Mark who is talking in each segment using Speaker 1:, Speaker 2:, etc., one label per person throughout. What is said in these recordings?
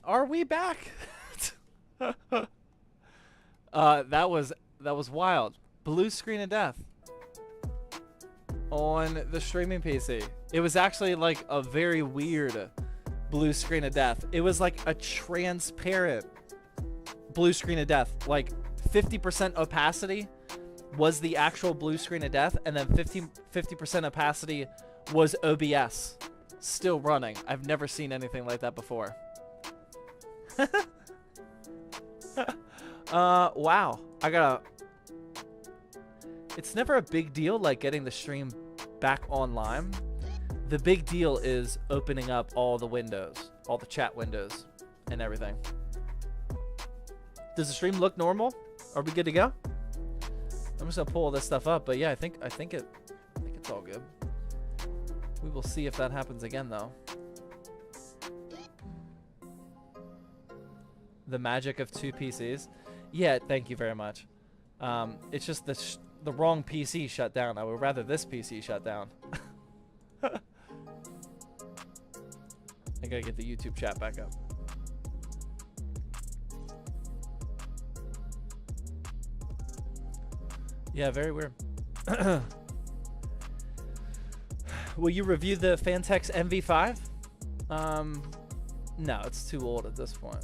Speaker 1: Are we back? That was wild. Blue screen of death on the streaming PC. It was actually like a very weird blue screen of death. It was like a transparent blue screen of death. Like 50% opacity was the actual blue screen of death, and then 50% opacity was OBS still running. I've never seen anything like that before. Wow. It's never a big deal like getting the stream back online. The big deal is opening up all the windows, all the chat windows and everything. Does the stream look normal? Are we good to go? I'm just gonna pull all this stuff up, but yeah, I think it's all good. We will see if that happens again though. The magic of 2 PCs. Yeah, thank you very much. It's just the wrong PC shut down. I would rather this PC shut down. I gotta get the YouTube chat back up. Yeah, very weird. Will you review the Fantex MV5? No, it's too old at this point.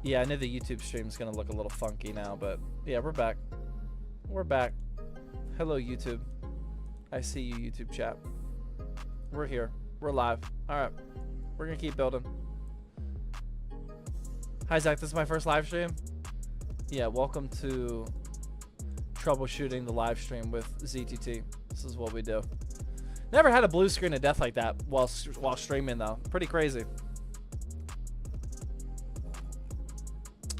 Speaker 1: Yeah, I know the YouTube stream's gonna look a little funky now, but yeah, we're back. We're back. Hello, YouTube. I see you, YouTube chat. We're here. We're live. All right. We're gonna keep building. Hi, Zach. This is my first live stream. Yeah, welcome to troubleshooting the live stream with ZTT. This is what we do. Never had a blue screen of death like that while streaming though. Pretty crazy.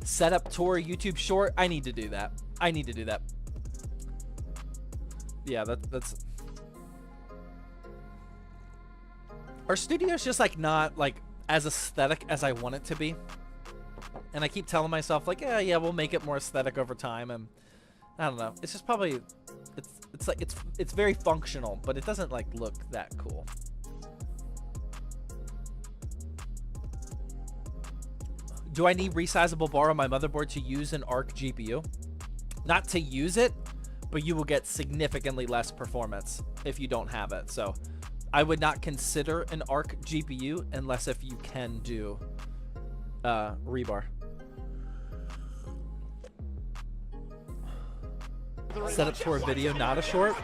Speaker 1: Setup tour YouTube short. I need to do that. I need to do that. Yeah, that's. Our studio's just like not like as aesthetic as I want it to be, and I keep telling myself like, yeah, we'll make it more aesthetic over time, and I don't know. It's just probably, it's very functional, but it doesn't like look that cool. Do I need resizable bar on my motherboard to use an ARC GPU? Not to use it, but you will get significantly less performance if you don't have it. So I would not consider an ARC GPU unless if you can do rebar. Setup tour video, not a short.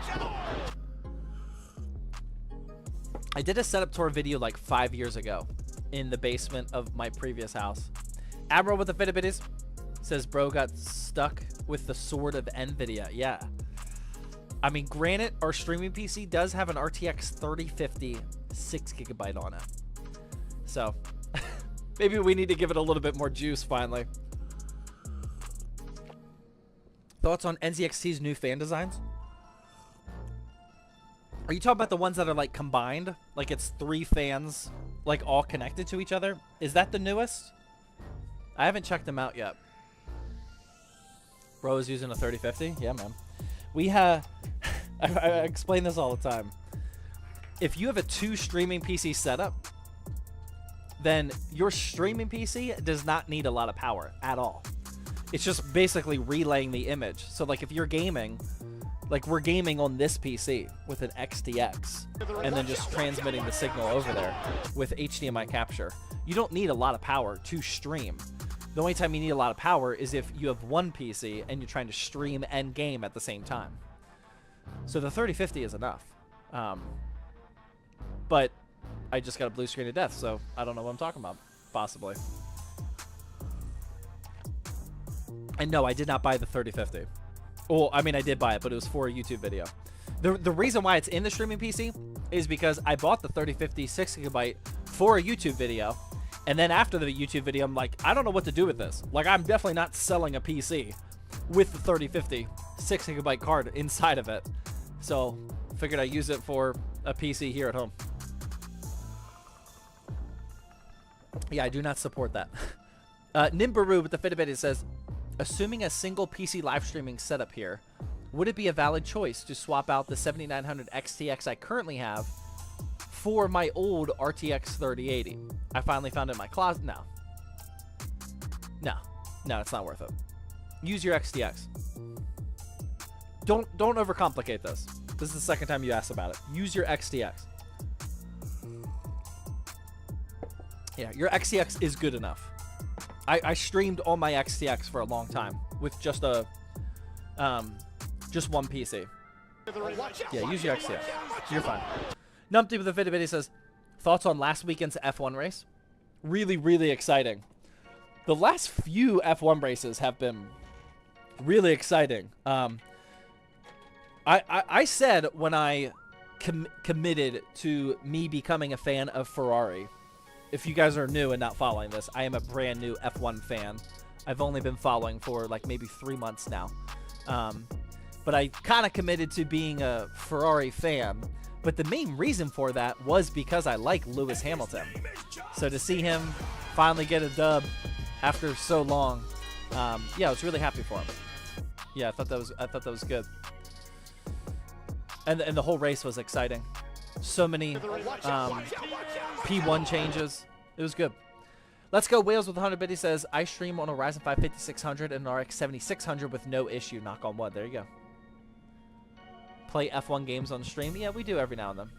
Speaker 1: I did a setup tour video like 5 years ago in the basement of my previous house. Admiral with the Fitbitties says, bro got stuck with the sword of NVIDIA. Yeah. I mean, granted, our streaming PC does have an RTX 3050 6GB on it. So maybe we need to give it a little bit more juice finally. Thoughts on NZXT's new fan designs? Are you talking about the ones that are like combined? Like it's 3 fans like all connected to each other? Is that the newest? I haven't checked them out yet. Bro is using a 3050? Yeah, man. We have... I explain this all the time. If you have a 2 streaming PC setup, then your streaming PC does not need a lot of power at all. It's just basically relaying the image. So like if you're gaming, like we're gaming on this PC with an XTX and then just transmitting the signal over there with HDMI capture. You don't need a lot of power to stream. The only time you need a lot of power is if you have one PC and you're trying to stream and game at the same time. So the 3050 is enough. But I just got a blue screen of death, so I don't know what I'm talking about. Possibly. And no, I did not buy the 3050. Well, I mean, I did buy it, but it was for a YouTube video. The reason why it's in the streaming PC is because I bought the 3050 6GB for a YouTube video. And then after the YouTube video, I'm like, I don't know what to do with this. Like, I'm definitely not selling a PC with the 3050 6GB card inside of it. So, figured I'd use it for a PC here at home. Yeah, I do not support that. Nimbaru with the Fitbit says, assuming a single PC live streaming setup here, would it be a valid choice to swap out the 7900 XTX I currently have for my old RTX 3080. I finally found it in my closet. No, it's not worth it. Use your XTX. Don't overcomplicate this. This is the second time you asked about it. Use your XTX. Yeah, your XTX is good enough. I streamed on my XTX for a long time with just one PC. Yeah, use your XTX. You're fine. Numpty with the video says, thoughts on last weekend's F1 race? Really, really exciting. The last few F1 races have been really exciting. I said when I committed to me becoming a fan of Ferrari. If you guys are new and not following this, I am a brand new F1 fan. I've only been following for like maybe 3 months now. But I kind of committed to being a Ferrari fan. But the main reason for that was because I like Lewis Hamilton. So to see him finally get a dub after so long, yeah, I was really happy for him. Yeah, I thought that was good. And the whole race was exciting. So many P1 changes. It was good. Let's go Wales with 100 bit. He says, I stream on a Ryzen 5 5600 and an RX 7600 with no issue. Knock on wood. There you go. Play F1 games on stream. Yeah, we do every now and then.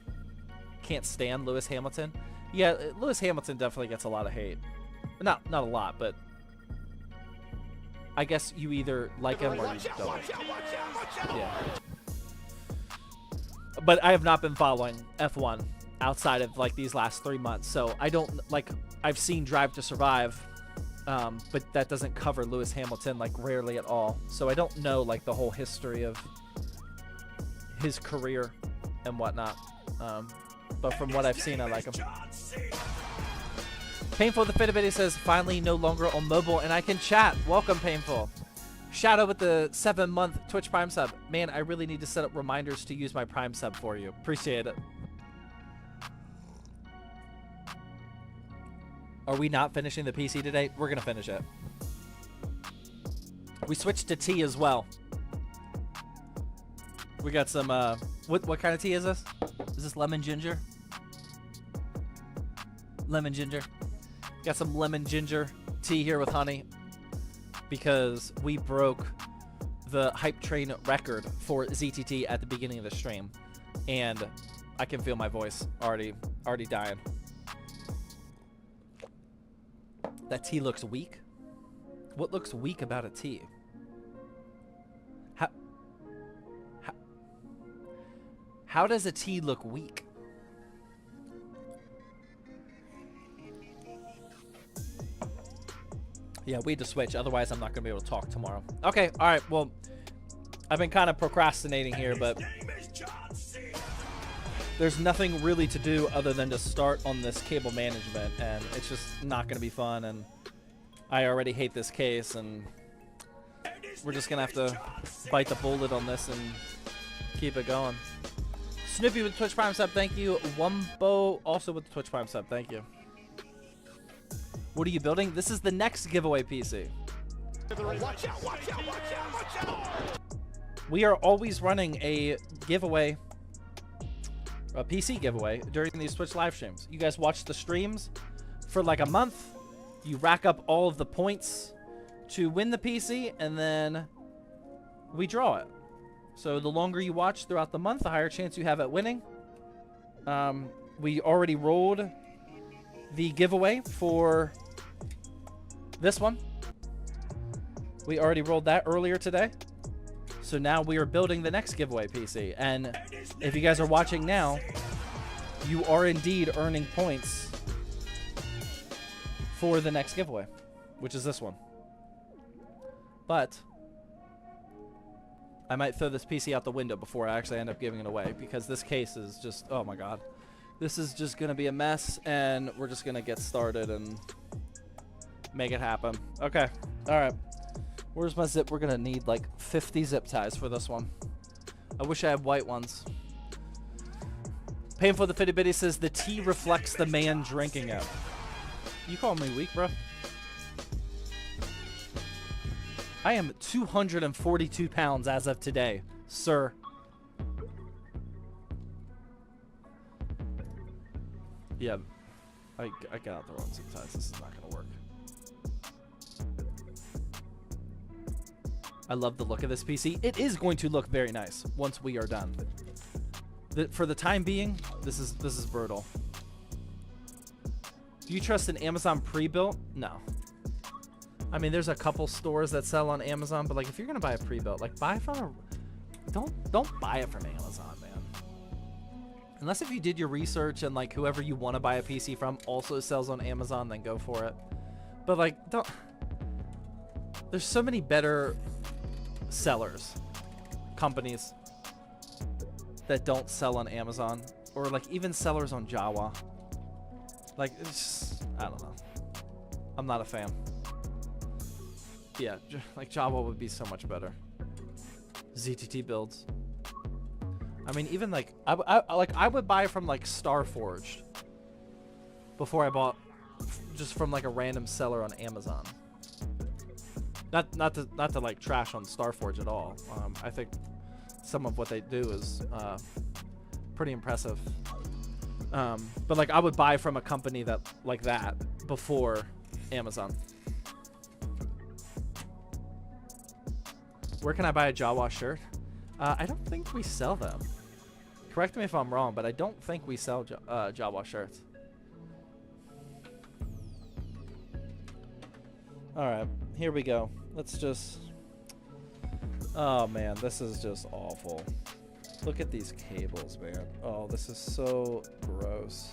Speaker 1: Can't stand Lewis Hamilton. Yeah, Lewis Hamilton definitely gets a lot of hate. Not a lot, but I guess you either like him or you don't. Yeah. But I have not been following F1 outside of like these last 3 months, so I don't like. I've seen Drive to Survive, but that doesn't cover Lewis Hamilton like rarely at all. So I don't know like the whole history of his career and whatnot. But from what I've seen, I like him. Painful the Fitbit says, finally no longer on mobile and I can chat. Welcome, Painful. Shadow with the 7-month Twitch Prime sub. Man, I really need to set up reminders to use my Prime sub for you. Appreciate it. Are we not finishing the PC today? We're going to finish it. We switched to tea as well. We got some, what kind of tea is this? Is this lemon ginger? Lemon ginger. Got some lemon ginger tea here with honey. Because we broke the hype train record for ZTT at the beginning of the stream. And I can feel my voice already dying. That tea looks weak. What looks weak about a tea? How does a tea look weak? Yeah, we had to switch. Otherwise, I'm not going to be able to talk tomorrow. Okay, all right. Well, I've been kind of procrastinating here, but there's nothing really to do other than to start on this cable management, and it's just not going to be fun, and I already hate this case, and we're just going to have to bite the bullet on this and keep it going. Snoopy with the Twitch Prime sub, thank you. Wumbo also with the Twitch Prime sub, thank you. What are you building? This is the next giveaway PC.
Speaker 2: Watch out, watch out, watch out, watch out.
Speaker 1: We are always running a giveaway, a PC giveaway during these Twitch live streams. You guys watch the streams for like a month. You rack up all of the points to win the PC, and then we draw it. So the longer you watch throughout the month, the higher chance you have at winning. We already rolled the giveaway for this one. We already rolled that earlier today. So now we are building the next giveaway PC. And if you guys are watching now, you are indeed earning points for the next giveaway, which is this one. But I might throw this PC out the window before I actually end up giving it away, because this case is just, oh my god. This is just going to be a mess, and we're just going to get started and make it happen. Okay. All right. Where's my zip? We're going to need like 50 zip ties for this one. I wish I had white ones. Painful the Fitty Bitty says, the tea reflects the man drinking it. You call me weak, bro? I am 242 pounds as of today, sir. Yeah, I got out the wrong sometimes. This is not gonna work. I love the look of this PC. It is going to look very nice once we are done. For the time being, this is brutal. Do you trust an Amazon pre-built? No. I mean, there's a couple stores that sell on Amazon, but like if you're gonna buy a pre-built, like buy from a don't buy it from Amazon, man. Unless if you did your research and like whoever you want to buy a PC from also sells on Amazon, then go for it. But like don't. There's so many better sellers, companies that don't sell on Amazon, or like even sellers on Jawa. Like it's just, I don't know. I'm not a fan. Yeah, like Jawa would be so much better. ZTT builds. I mean, even like I would buy from like Starforged before I bought just from like a random seller on Amazon. Not to like trash on Starforge at all. I think some of what they do is pretty impressive. But like I would buy from a company that like that before Amazon. Where can I buy a Jawa shirt? I don't think we sell them. Correct me if I'm wrong, but I don't think we sell Jawa shirts. All right, here we go. Let's just... Oh, man, this is just awful. Look at these cables, man. Oh, this is so gross.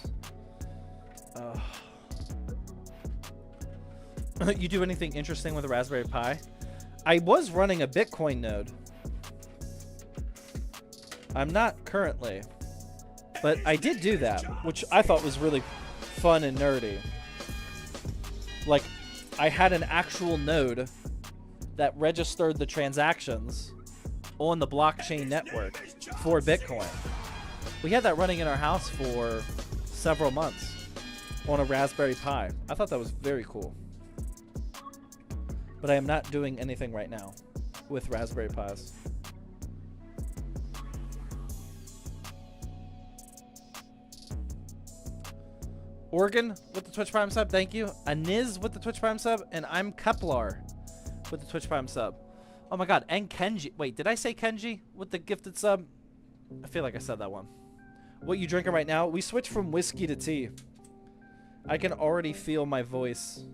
Speaker 1: You do anything interesting with a Raspberry Pi? I was running a Bitcoin node. I'm not currently, but I did do that, which I thought was really fun and nerdy. Like, I had an actual node that registered the transactions on the blockchain network for Bitcoin. We had that running in our house for several months on a Raspberry Pi. I thought that was very cool. But I am not doing anything right now with Raspberry Pis. Oregon with the Twitch Prime sub, thank you. Aniz with the Twitch Prime sub, and I'm Kepler with the Twitch Prime sub. Oh my god, and Kenji. Wait, did I say Kenji with the gifted sub? I feel like I said that one. What you drinking right now? We switched from whiskey to tea. I can already feel my voice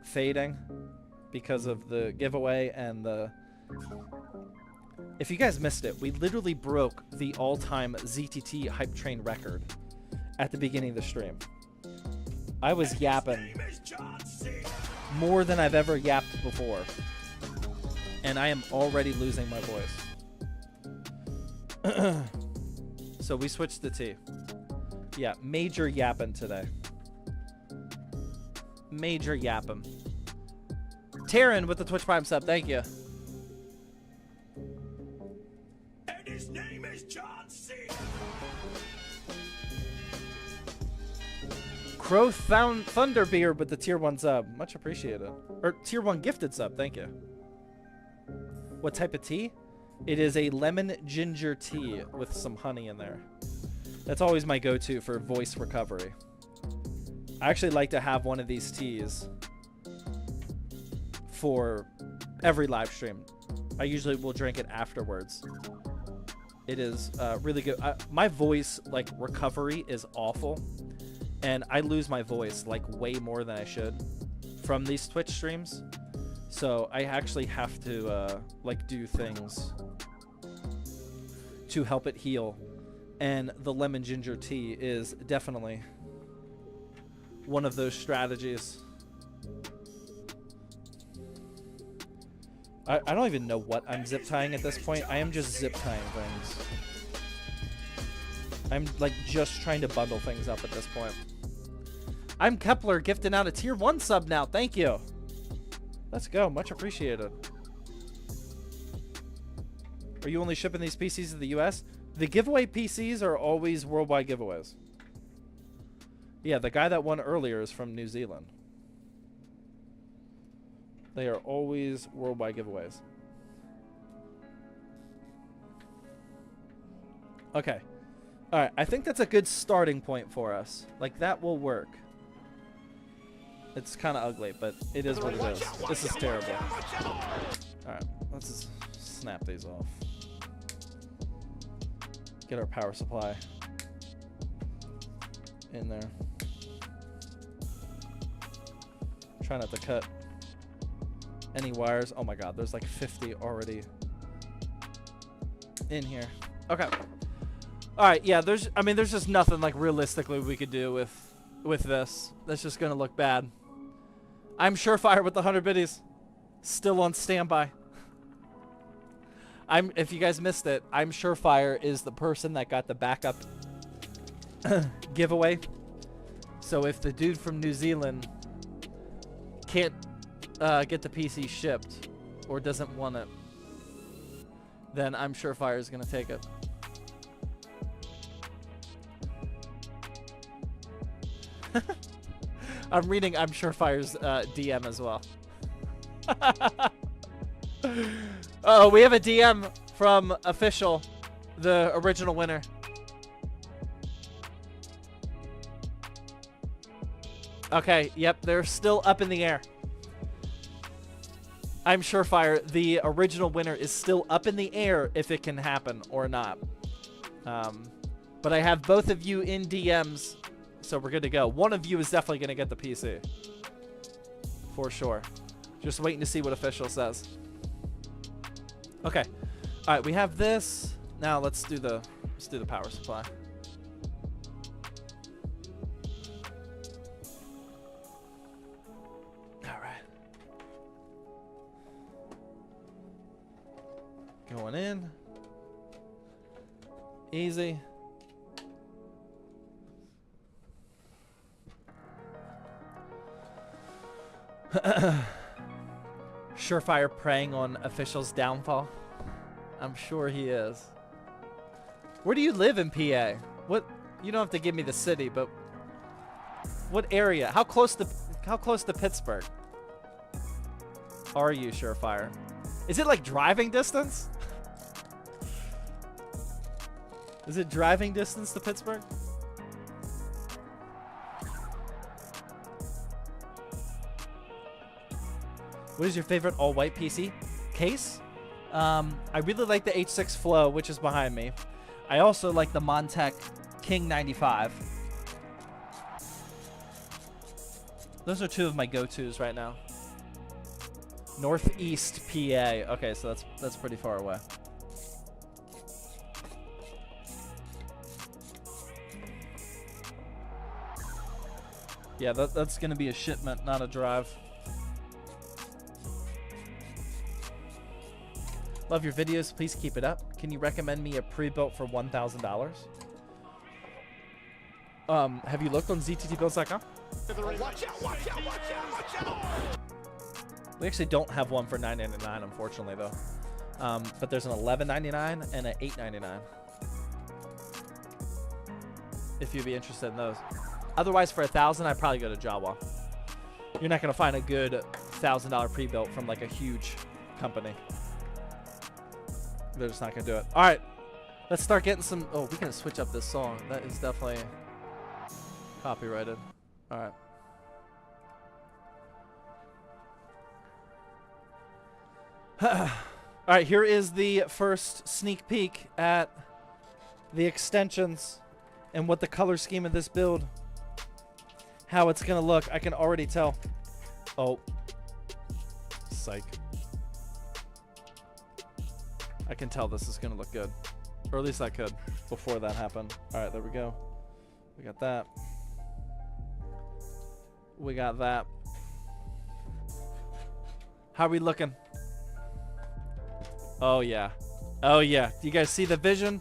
Speaker 1: fading because of the giveaway and the... If you guys missed it, we literally broke the all-time ZTT hype train record at the beginning of the stream. I was yapping more than I've ever yapped before. And I am already losing my voice. So we switched to tea. Yeah, major yapping today. Major yapping. Taryn with the Twitch Prime sub, thank you.
Speaker 2: And his name is John C.
Speaker 1: Crow Thunderbeard with the tier 1 sub. Much appreciated. Or tier 1 gifted sub, thank you. What type of tea? It is a lemon ginger tea with some honey in there. That's always my go-to for voice recovery. I actually like to have one of these teas for every live stream. I usually will drink it afterwards. It is really good. My voice like recovery is awful, and I lose my voice like way more than I should from these Twitch streams. So I actually have to like do things to help it heal, and the lemon ginger tea is definitely one of those strategies. I don't even know what I'm zip tying at this point. I am just zip tying things. I'm like just trying to bundle things up at this point. I'm Kepler gifting out a tier 1 sub now. Thank you. Let's go. Much appreciated. Are you only shipping these PCs to the US? The giveaway PCs are always worldwide giveaways. Yeah, the guy that won earlier is from New Zealand. They are always worldwide giveaways. Okay. All right, I think that's a good starting point for us. Like, that will work. It's kind of ugly, but it is what it is. This is terrible. All right, let's just snap these off. Get our power supply in there. Try not to cut any wires. Oh my God, there's like 50 already in here. Okay. All right, yeah, there's just nothing like realistically we could do with this. That's just gonna look bad. I'm Surefire with the 100 biddies, still on standby. If you guys missed it, I'm Surefire is the person that got the backup giveaway. So if the dude from New Zealand can't get the PC shipped or doesn't want it, then I'm Surefire is gonna take it. I'm reading I'm Surefire's DM as well. Oh, we have a DM from Official, the original winner. Okay, yep, they're still up in the air. I'm Surefire, the original winner is still up in the air if it can happen or not. But I have both of you in DMs, so we're good to go. One of you is definitely going to get the PC. For sure. Just waiting to see what Official says. Okay. All right, we have this. Now let's do the power supply. All right. Going in. Easy. Surefire preying on Official's downfall. I'm sure he is. Where do you live in PA? What? You don't have to give me the city, but what area? How close to Pittsburgh are you, Surefire? Is it like driving distance? Is it driving distance to Pittsburgh? What is your favorite all-white PC case? I really like the H6 Flow, which is behind me. I also like the Montech King 95. Those are two of my go-tos right now. Northeast PA. Okay, so that's pretty far away. Yeah, that's gonna be a shipment, not a drive. Love your videos. Please keep it up. Can you recommend me a pre-built for $1,000? Have you looked on zttbuilds.com? We actually don't have one for $9.99, unfortunately, though. But there's an $11.99 and an $8.99. If you'd be interested in those. Otherwise, for $1,000, I'd probably go to Jawa. You're not gonna find a good $1,000 pre-built from like a huge company. They're just not gonna do it. All right, let's start getting some. Oh, we can switch up this song. That is definitely copyrighted. All right. All right, here is the first sneak peek at the extensions and what the color scheme of this build, how it's gonna look. I can already tell. Oh, psych. I can tell this is gonna look good, or at least I could before that happened. All right, there we go. We got that. We got that. How are we looking? Oh yeah. Oh yeah. Do you guys see the vision?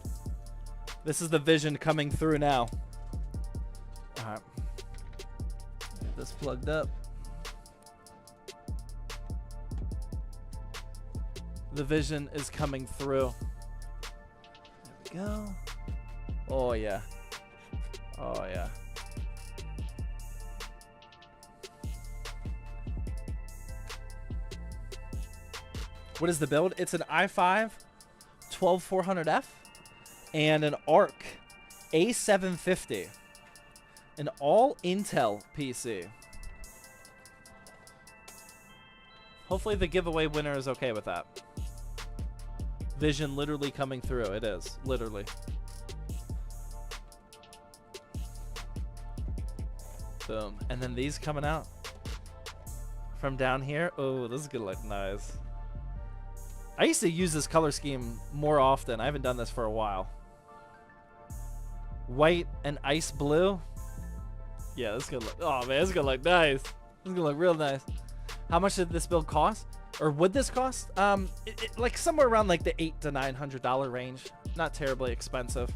Speaker 1: This is the vision coming through now. All right. Get this plugged up. The vision is coming through. There we go. Oh yeah. Oh yeah. What is the build? It's an i5 12400F and an ARC A750. An all Intel PC. Hopefully the giveaway winner is okay with that. Vision literally coming through. It is. Literally. Boom. And then these coming out from down here. Oh, this is going to look nice. I used to use this color scheme more often. I haven't done this for a while. White and ice blue. Yeah, this is going to look... Oh, man, this is going to look nice. This is going to look real nice. How much did this build cost? Or would this cost? Like somewhere around like the $800 to $900 range. Not terribly expensive.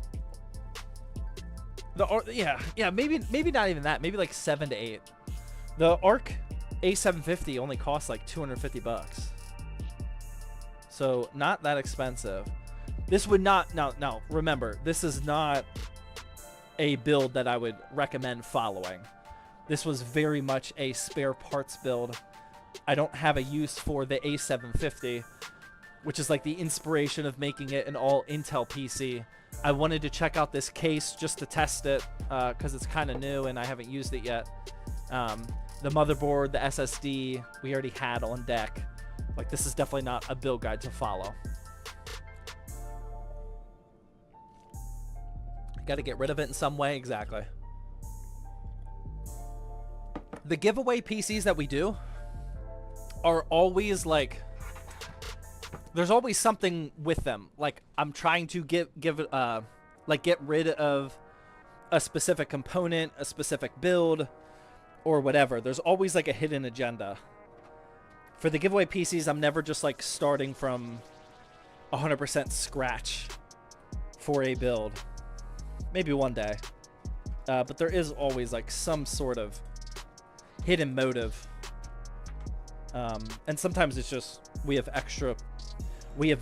Speaker 1: Yeah, maybe not even that. Maybe like 7 to 8. The Arc A750 only costs like 250 bucks. So not that expensive. This would not. No. Remember, this is not a build that I would recommend following. This was very much a spare parts build. I don't have a use for the A750, which is like the inspiration of making it an all Intel PC. I wanted to check out this case just to test it because it's kind of new and I haven't used it yet. The motherboard, the SSD, we already had on deck. Like, this is definitely not a build guide to follow. Got to get rid of it in some way. Exactly. The giveaway PCs that we do are always like, there's always something with them. Like, I'm trying to get rid of a specific component, a specific build, or whatever. There's always like a hidden agenda. For the giveaway PCs, I'm never just like starting from 100% scratch for a build. Maybe one day. But there is always like some sort of hidden motive. And sometimes it's just we have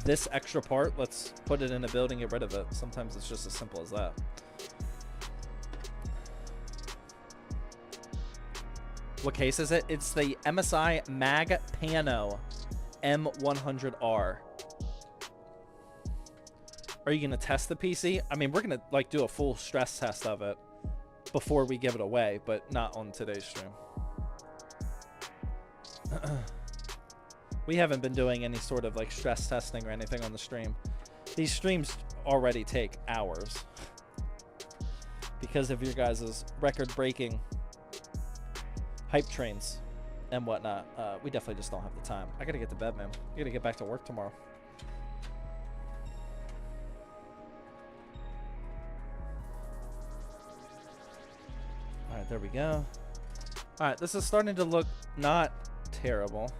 Speaker 1: this extra part, let's put it in a build and get rid of it. Sometimes it's just as simple as that. What case is it? It's the MSI Mag Pano M100R. Are you going to test the PC? I mean, we're going to like do a full stress test of it before we give it away, but not on today's stream. We haven't been doing any sort of like stress testing or anything on the stream. These streams already take hours because of your guys' record-breaking hype trains and whatnot. We definitely just don't have the time. I gotta get to bed, man. I gotta get back to work tomorrow. All right, there we go. All right, this is starting to look not terrible.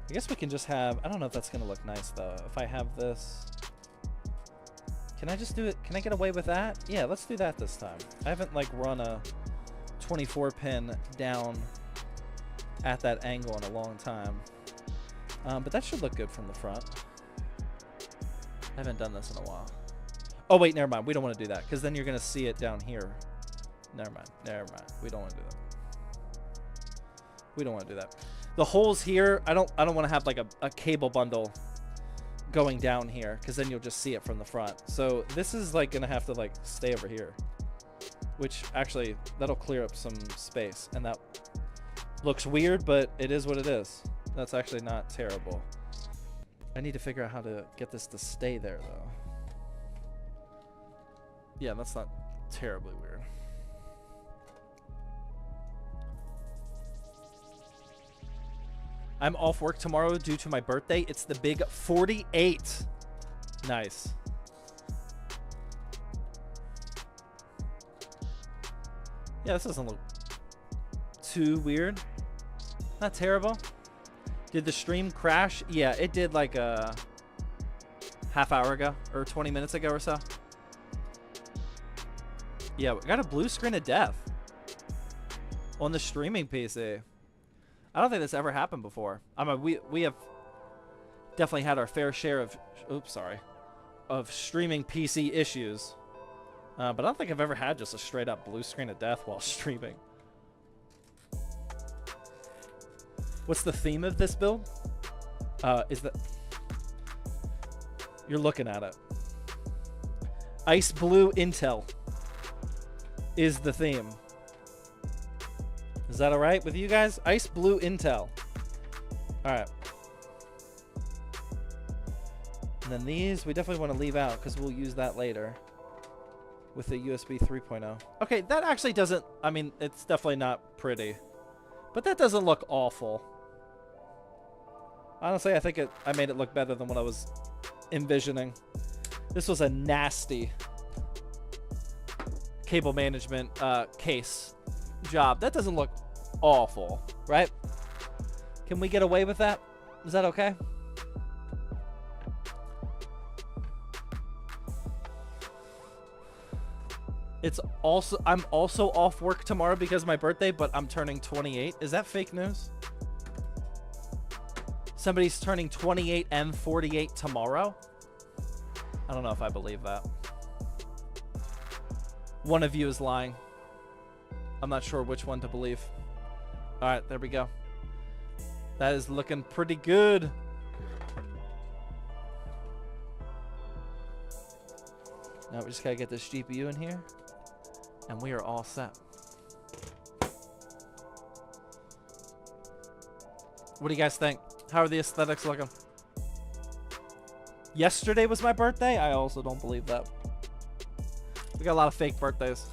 Speaker 1: I guess we can just have, I don't know if that's going to look nice though. If I have this, can I just do it? Can I get away with that? Yeah, let's do that this time. I haven't like run a 24 pin down at that angle in a long time. But that should look good from the front. I haven't done this in a while. Oh wait, never mind. We don't want to do that because then you're going to see it down here. Never mind. We don't want to do that. We don't want to do that. The holes here, I don't want to have like a cable bundle going down here because then you'll just see it from the front. So this is like gonna have to like stay over here, which actually that'll clear up some space, and that looks weird, but it is what it is. That's actually not terrible. I need to figure out how to get this to stay there though. Yeah, that's not terribly weird. I'm off work tomorrow due to my birthday. It's the big 48. Nice. Yeah, this doesn't look too weird. Not terrible. Did the stream crash? Yeah, it did like a half hour ago or 20 minutes ago or so. Yeah, we got a blue screen of death on the streaming PC. I don't think this ever happened before. I mean, we have definitely had our fair share of, of streaming PC issues. But I don't think I've ever had just a straight up blue screen of death while streaming. What's the theme of this build? Is that you're looking at it. Ice blue Intel is the theme. Is that all right with you guys? Ice blue Intel. All right. And then these, we definitely want to leave out because we'll use that later with the USB 3.0. Okay, that actually doesn't, I mean, it's definitely not pretty. But that doesn't look awful. Honestly, I think I made it look better than what I was envisioning. This was a nasty cable management case job. That doesn't look awful, right? Can we get away with that? Is that okay? I'm also off work tomorrow because of my birthday, but I'm turning 28. Is that fake news? Somebody's turning 28 and 48 tomorrow? I don't know if I believe that. One of you is lying. I'm not sure which one to believe. All right, there we go. That is looking pretty good. Now we just gotta get this GPU in here, and we are all set. What do you guys think? How are the aesthetics looking? Yesterday was my birthday? I also don't believe that. We got a lot of fake birthdays.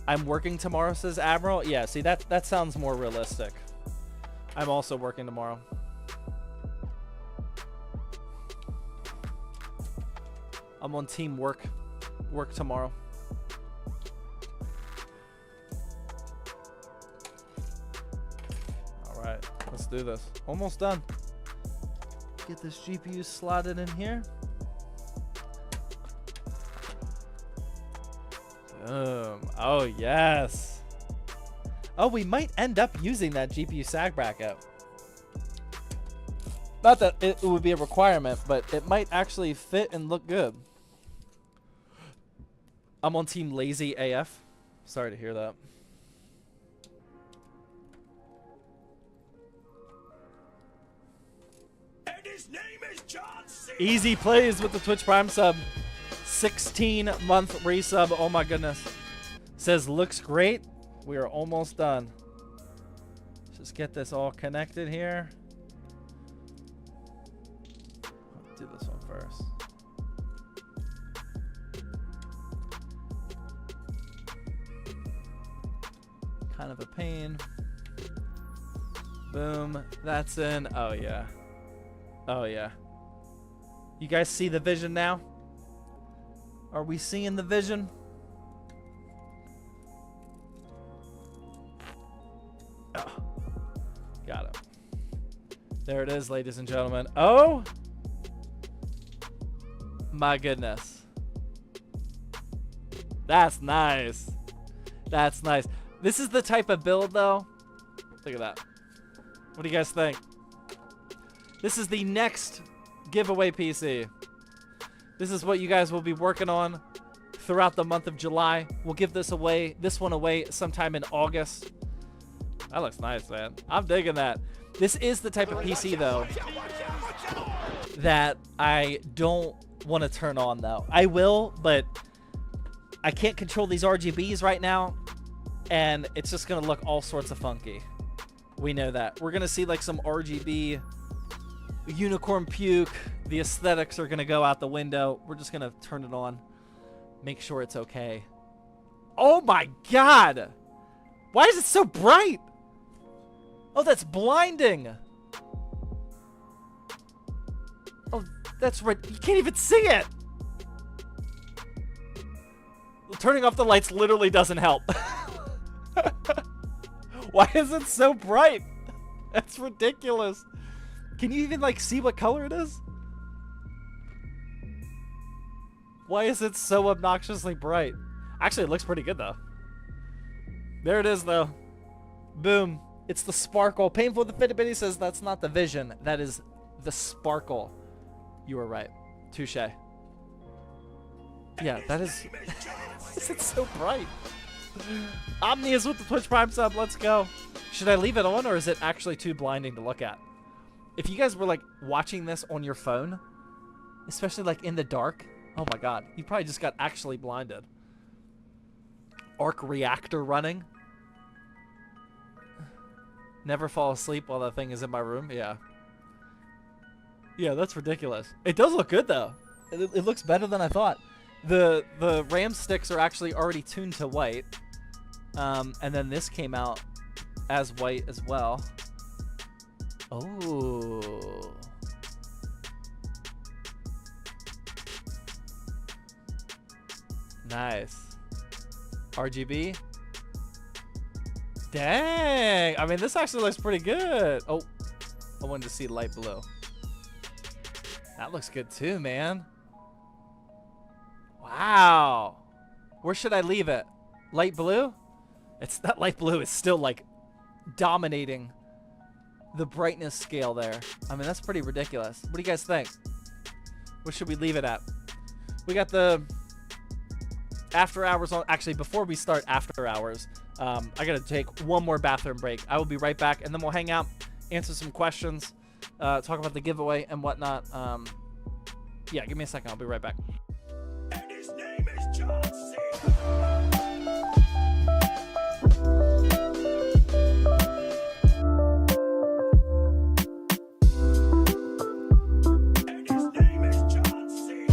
Speaker 1: I'm working tomorrow, says Admiral. Yeah, see, that sounds more realistic. I'm also working tomorrow. I'm on team work tomorrow. All right, let's do this. Almost done. Get this GPU slotted in here. Boom. Oh, yes. Oh, we might end up using that GPU sag bracket. Not that it would be a requirement, but it might actually fit and look good. I'm on team lazy AF. Sorry to hear that.
Speaker 2: And his name is John C.
Speaker 1: Easy plays with the Twitch Prime sub. 16-month resub. Oh my goodness. Says looks great. We are almost done. Just get this all connected here. Let's do this one first. Kind of a pain. Boom. That's in. Oh yeah. Oh yeah. You guys see the vision now? Are we seeing the vision? Oh, got it. There it is, ladies and gentlemen. Oh my goodness. That's nice. That's nice. This is the type of build, though. Look at that. What do you guys think? This is the next giveaway PC. This is what you guys will be working on throughout the month of July. We'll give this one away sometime in August. That looks nice, man. I'm digging that. This is the type of PC, though, that I don't want to turn on, though. I will, but I can't control these RGBs right now, and it's just going to look all sorts of funky. We know that. We're going to see, like, some RGB unicorn puke. The aesthetics are going to go out the window. We're just going to turn it on. Make sure it's okay. Oh, my God. Why is it so bright? Oh, that's blinding. Oh, that's right. You can't even see it. Turning off the lights literally doesn't help. Why is it so bright? That's ridiculous. Can you even, like, see what color it is? Why is it so obnoxiously bright? Actually, it looks pretty good, though. There it is, though. Boom. It's the sparkle. Painful the Fitbit says that's not the vision. That is the sparkle. You were right. Touche. Yeah, that is... Is it so bright? Omni is with the Twitch Prime sub. Let's go. Should I leave it on, or is it actually too blinding to look at? If you guys were, like, watching this on your phone, especially, like, in the dark, Oh my god. He probably just got actually blinded. Arc reactor running. Never fall asleep while that thing is in my room. Yeah. Yeah, that's ridiculous. It does look good though. It looks better than I thought. The RAM sticks are actually already tuned to white. And then this came out as white as well. Oh. Nice. RGB. Dang. I mean, this actually looks pretty good. Oh, I wanted to see light blue. That looks good too, man. Wow. Where should I leave it? Light blue? It's that light blue is still like dominating the brightness scale there. I mean, that's pretty ridiculous. What do you guys think? What should we leave it at? We got the after hours on. Actually, before we start after hours, I gotta take one more bathroom break. I will be right back, and then we'll hang out, answer some questions, talk about the giveaway and whatnot. Yeah, give me a second. I'll be right back.
Speaker 2: And his name is John C. And his name is John C.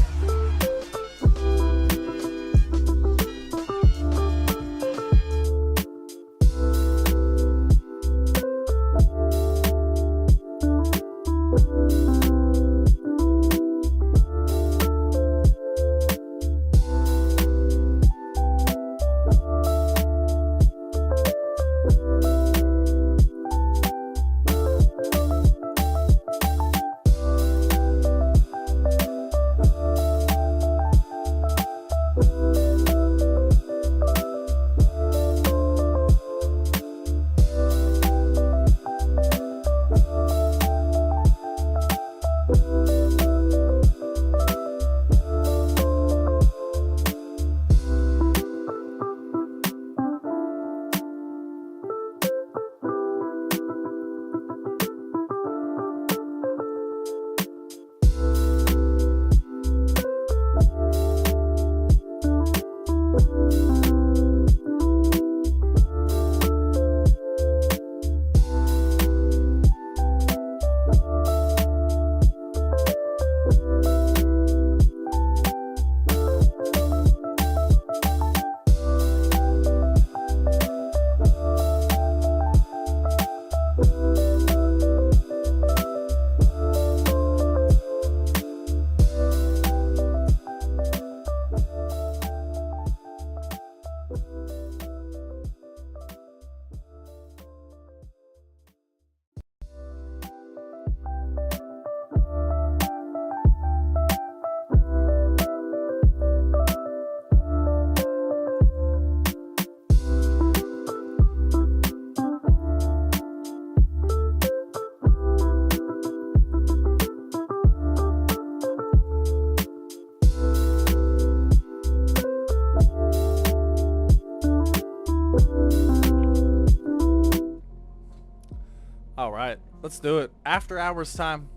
Speaker 1: All right, let's do it. After hours time.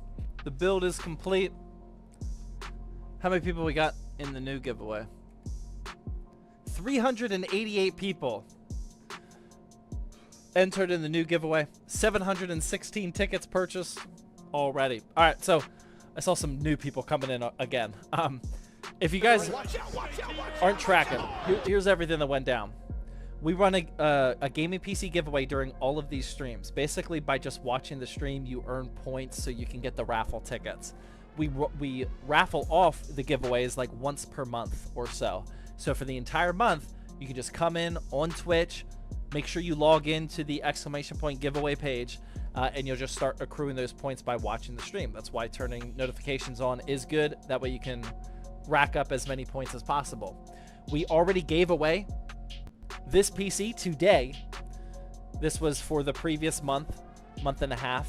Speaker 1: The build is complete. How many people we got in the new giveaway? 388 people entered in the new giveaway. 716 tickets purchased already. All right, so I saw some new people coming in again. If you guys aren't tracking, here's everything that went down. We run a gaming PC giveaway during all of these streams. Basically, by just watching the stream, you earn points so you can get the raffle tickets. We raffle off the giveaways like once per month or so. So for the entire month, you can just come in on Twitch, make sure you log into the ! giveaway page, and you'll just start accruing those points by watching the stream. That's why turning notifications on is good. That way you can rack up as many points as possible. We already gave away this PC today. This was for the previous month and a half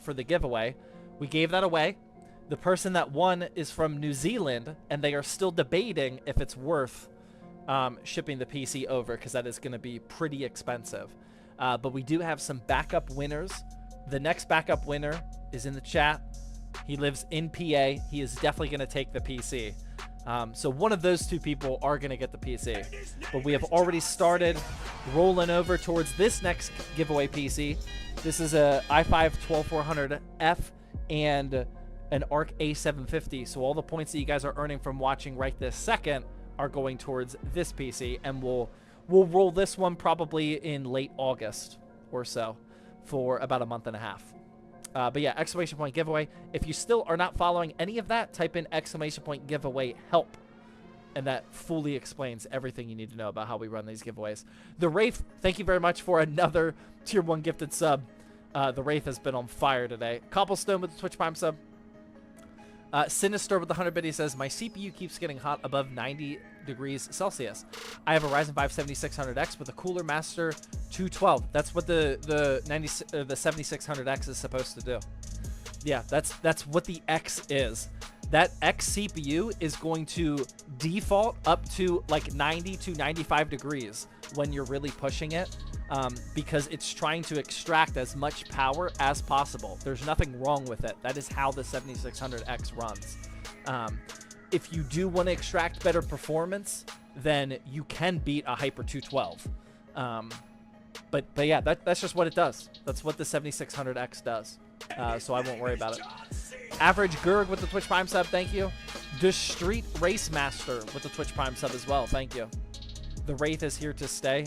Speaker 1: for the giveaway. We gave that away. The person that won is from New Zealand, and they are still debating if it's worth shipping the PC over, because that is going to be pretty expensive. But we do have some backup winners. The next backup winner is in the chat. He lives in PA. He is definitely going to take the PC. So one of those two people are going to get the PC. But we have already started rolling over towards this next giveaway PC. This is a i5 12400F and an ARC A750. So all the points that you guys are earning from watching right this second are going towards this PC. And we'll roll this one probably in late August or so for about a month and a half. But yeah, exclamation point giveaway. If you still are not following any of that, type in exclamation point giveaway help. And that fully explains everything you need to know about how we run these giveaways. The Wraith, thank you very much for another tier 1 gifted sub. The Wraith has been on fire today. Cobblestone with the Twitch Prime sub. Sinister with the 100 bit, he says, my CPU keeps getting hot above 90 degrees Celsius. I have a Ryzen 5 7600X with a Cooler Master 212. That's what the 7600X is supposed to do. Yeah, that's what the X is. That X CPU is going to default up to like 90 to 95 degrees when you're really pushing it, because it's trying to extract as much power as possible. There's nothing wrong with it. That is how the 7600X runs. If you do want to extract better performance, then you can beat a Hyper 212. But yeah, that's just what it does. That's what the 7600X does. So I won't worry about it. Average Gurg with the Twitch Prime sub, thank you. The Street Race Master with the Twitch Prime sub as well, thank you. The Wraith is here to stay.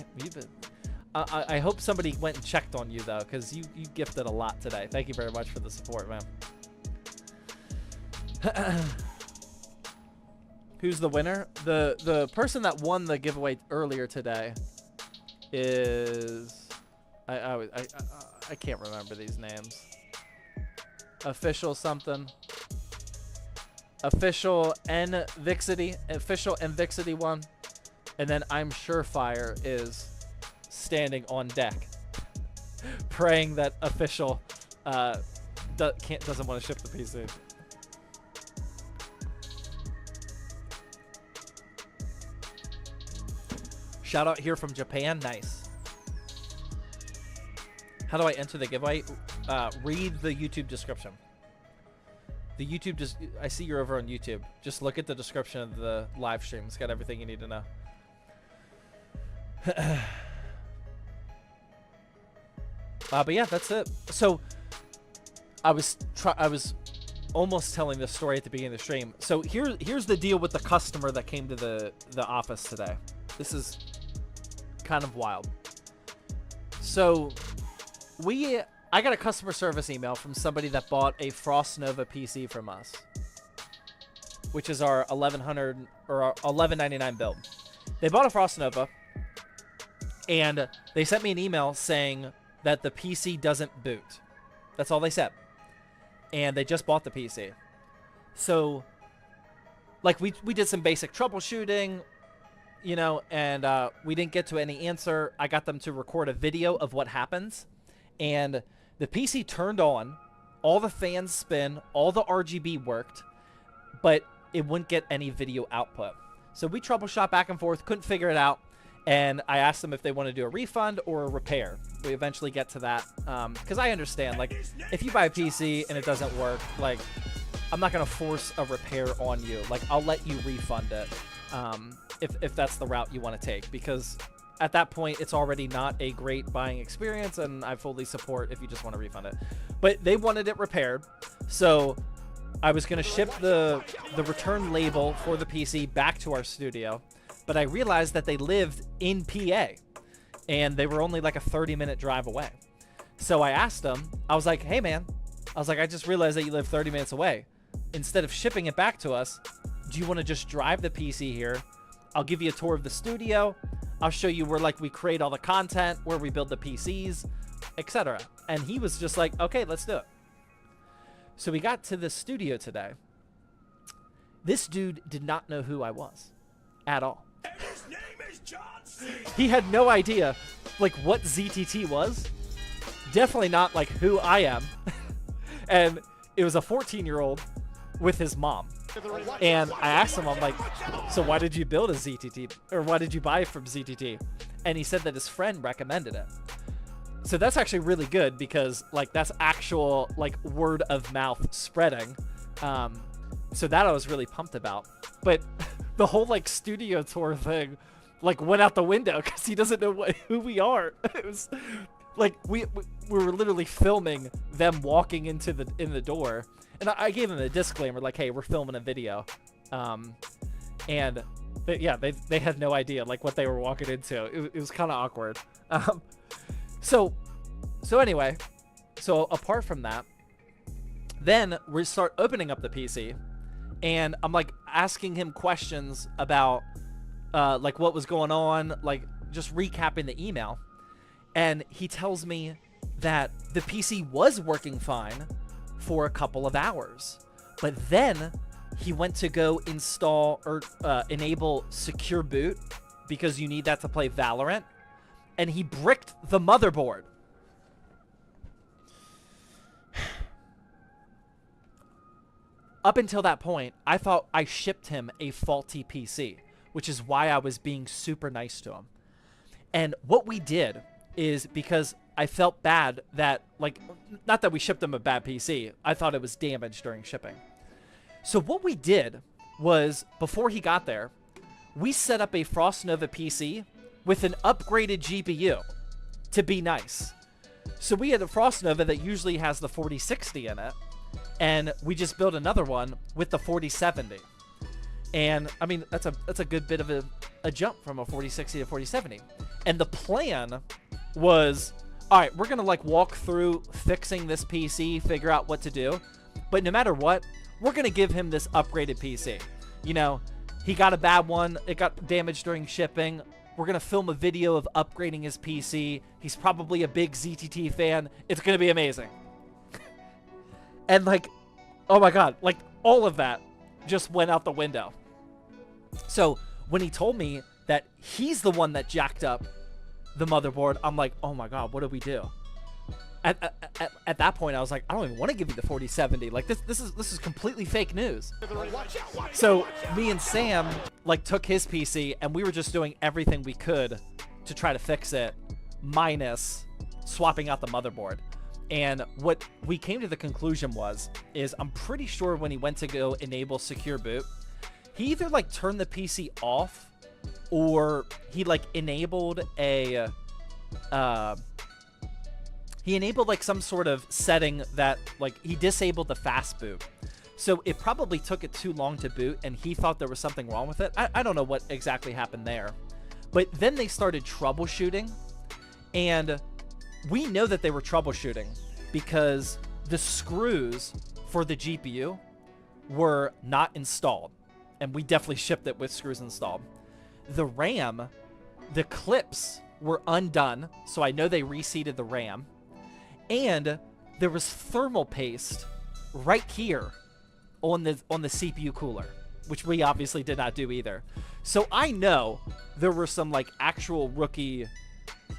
Speaker 1: I hope somebody went and checked on you, though, because you gifted a lot today. Thank you very much for the support, man. Who's the winner? The person that won the giveaway earlier today is... I can't remember these names. Official something. Official N Vixity. Official N Vixity won. And then I'm Surefire is standing on deck, praying that Official doesn't want to ship the PC. Shout out here from Japan. Nice. How do I enter the giveaway? Read the YouTube description. The YouTube I see you're over on YouTube. Just look at the description of the live stream. It's got everything you need to know. But yeah, that's it. So I was almost telling this story at the beginning of the stream. So here's the deal with the customer that came to the office today. This is kind of wild. So I got a customer service email from somebody that bought a Frost Nova PC from us, which is our 1100 or our 1199 build. They bought a Frost Nova, and they sent me an email saying that the PC doesn't boot. That's all they said. And they just bought the PC. So, like, we did some basic troubleshooting, you know, and we didn't get to any answer. I got them to record a video of what happens. And the PC turned on, all the fans spin, all the RGB worked, but it wouldn't get any video output. So we troubleshot back and forth, couldn't figure it out, and I asked them if they want to do a refund or a repair. We eventually get to that, because I understand, like, if you buy a PC and it doesn't work, like, I'm not going to force a repair on you. Like, I'll let you refund it if that's the route you want to take, because at that point, it's already not a great buying experience, and I fully support if you just want to refund it. But they wanted it repaired, so I was going to ship the return label for the PC back to our studio, but I realized that they lived in PA, and they were only like a 30-minute drive away. So I asked them, I was like, hey, man, I was like, I just realized that you live 30 minutes away. Instead of shipping it back to us, do you want to just drive the PC here? I'll give you a tour of the studio. I'll show you where, like, we create all the content, where we build the PCs, etc. And he was just like, okay, let's do it. So we got to the studio today. This dude did not know who I was at all.
Speaker 2: His name is John C.
Speaker 1: He had no idea, like, what ZTT was. Definitely not, like, who I am. And it was a 14-year-old with his mom. And I asked him, I'm like, so why did you build a ZTT? Or why did you buy from ZTT? And he said that his friend recommended it. So that's actually really good because, like, that's actual, like, word of mouth spreading. So that I was really pumped about. But the whole like studio tour thing like went out the window because he doesn't know who we are. It was like we were literally filming them walking in the door, and I gave them a disclaimer like, hey, we're filming a video, and they had no idea like what they were walking into. It was kind of awkward. So anyway, so apart from that, then we start opening up the PC, and I'm like asking him questions about like what was going on, like just recapping the email. And he tells me that the PC was working fine for a couple of hours, but then he went to go install or enable secure boot because you need that to play Valorant, and he bricked the motherboard. Up until that point, I thought I shipped him a faulty PC, which is why I was being super nice to him. And what we did is, because I felt bad that, like, not that we shipped him a bad PC, I thought it was damaged during shipping. So what we did was, before he got there, we set up a Frost Nova PC with an upgraded GPU to be nice. So we had a Frost Nova that usually has the 4060 in it, and we just built another one with the 4070. And I mean, that's a good bit of a jump from a 4060 to 4070. And the plan was, all right, we're gonna like walk through fixing this PC, figure out what to do, but no matter what, we're gonna give him this upgraded PC. You know, he got a bad one, it got damaged during shipping. We're gonna film a video of upgrading his PC. He's probably a big ZTT fan. It's gonna be amazing. And like, oh my god, like all of that just went out the window. So when he told me that he's the one that jacked up the motherboard, I'm like, oh my god, what do we do? At that point, I was like, I don't even want to give you the 4070. Like this is completely fake news. So me and Sam like took his PC, and we were just doing everything we could to try to fix it, minus swapping out the motherboard. And what we came to the conclusion is I'm pretty sure when he went to go enable secure boot, he either like turned the PC off, or he like enabled a he enabled like some sort of setting that like he disabled the fast boot. So it probably took it too long to boot, and he thought there was something wrong with it. I don't know what exactly happened there. But then they started troubleshooting, and we know that they were troubleshooting because the screws for the GPU were not installed, and we definitely shipped it with screws installed. The RAM, the clips were undone, so I know they reseated the RAM, and there was thermal paste right here on the CPU cooler, which we obviously did not do either. So I know there were some like actual rookie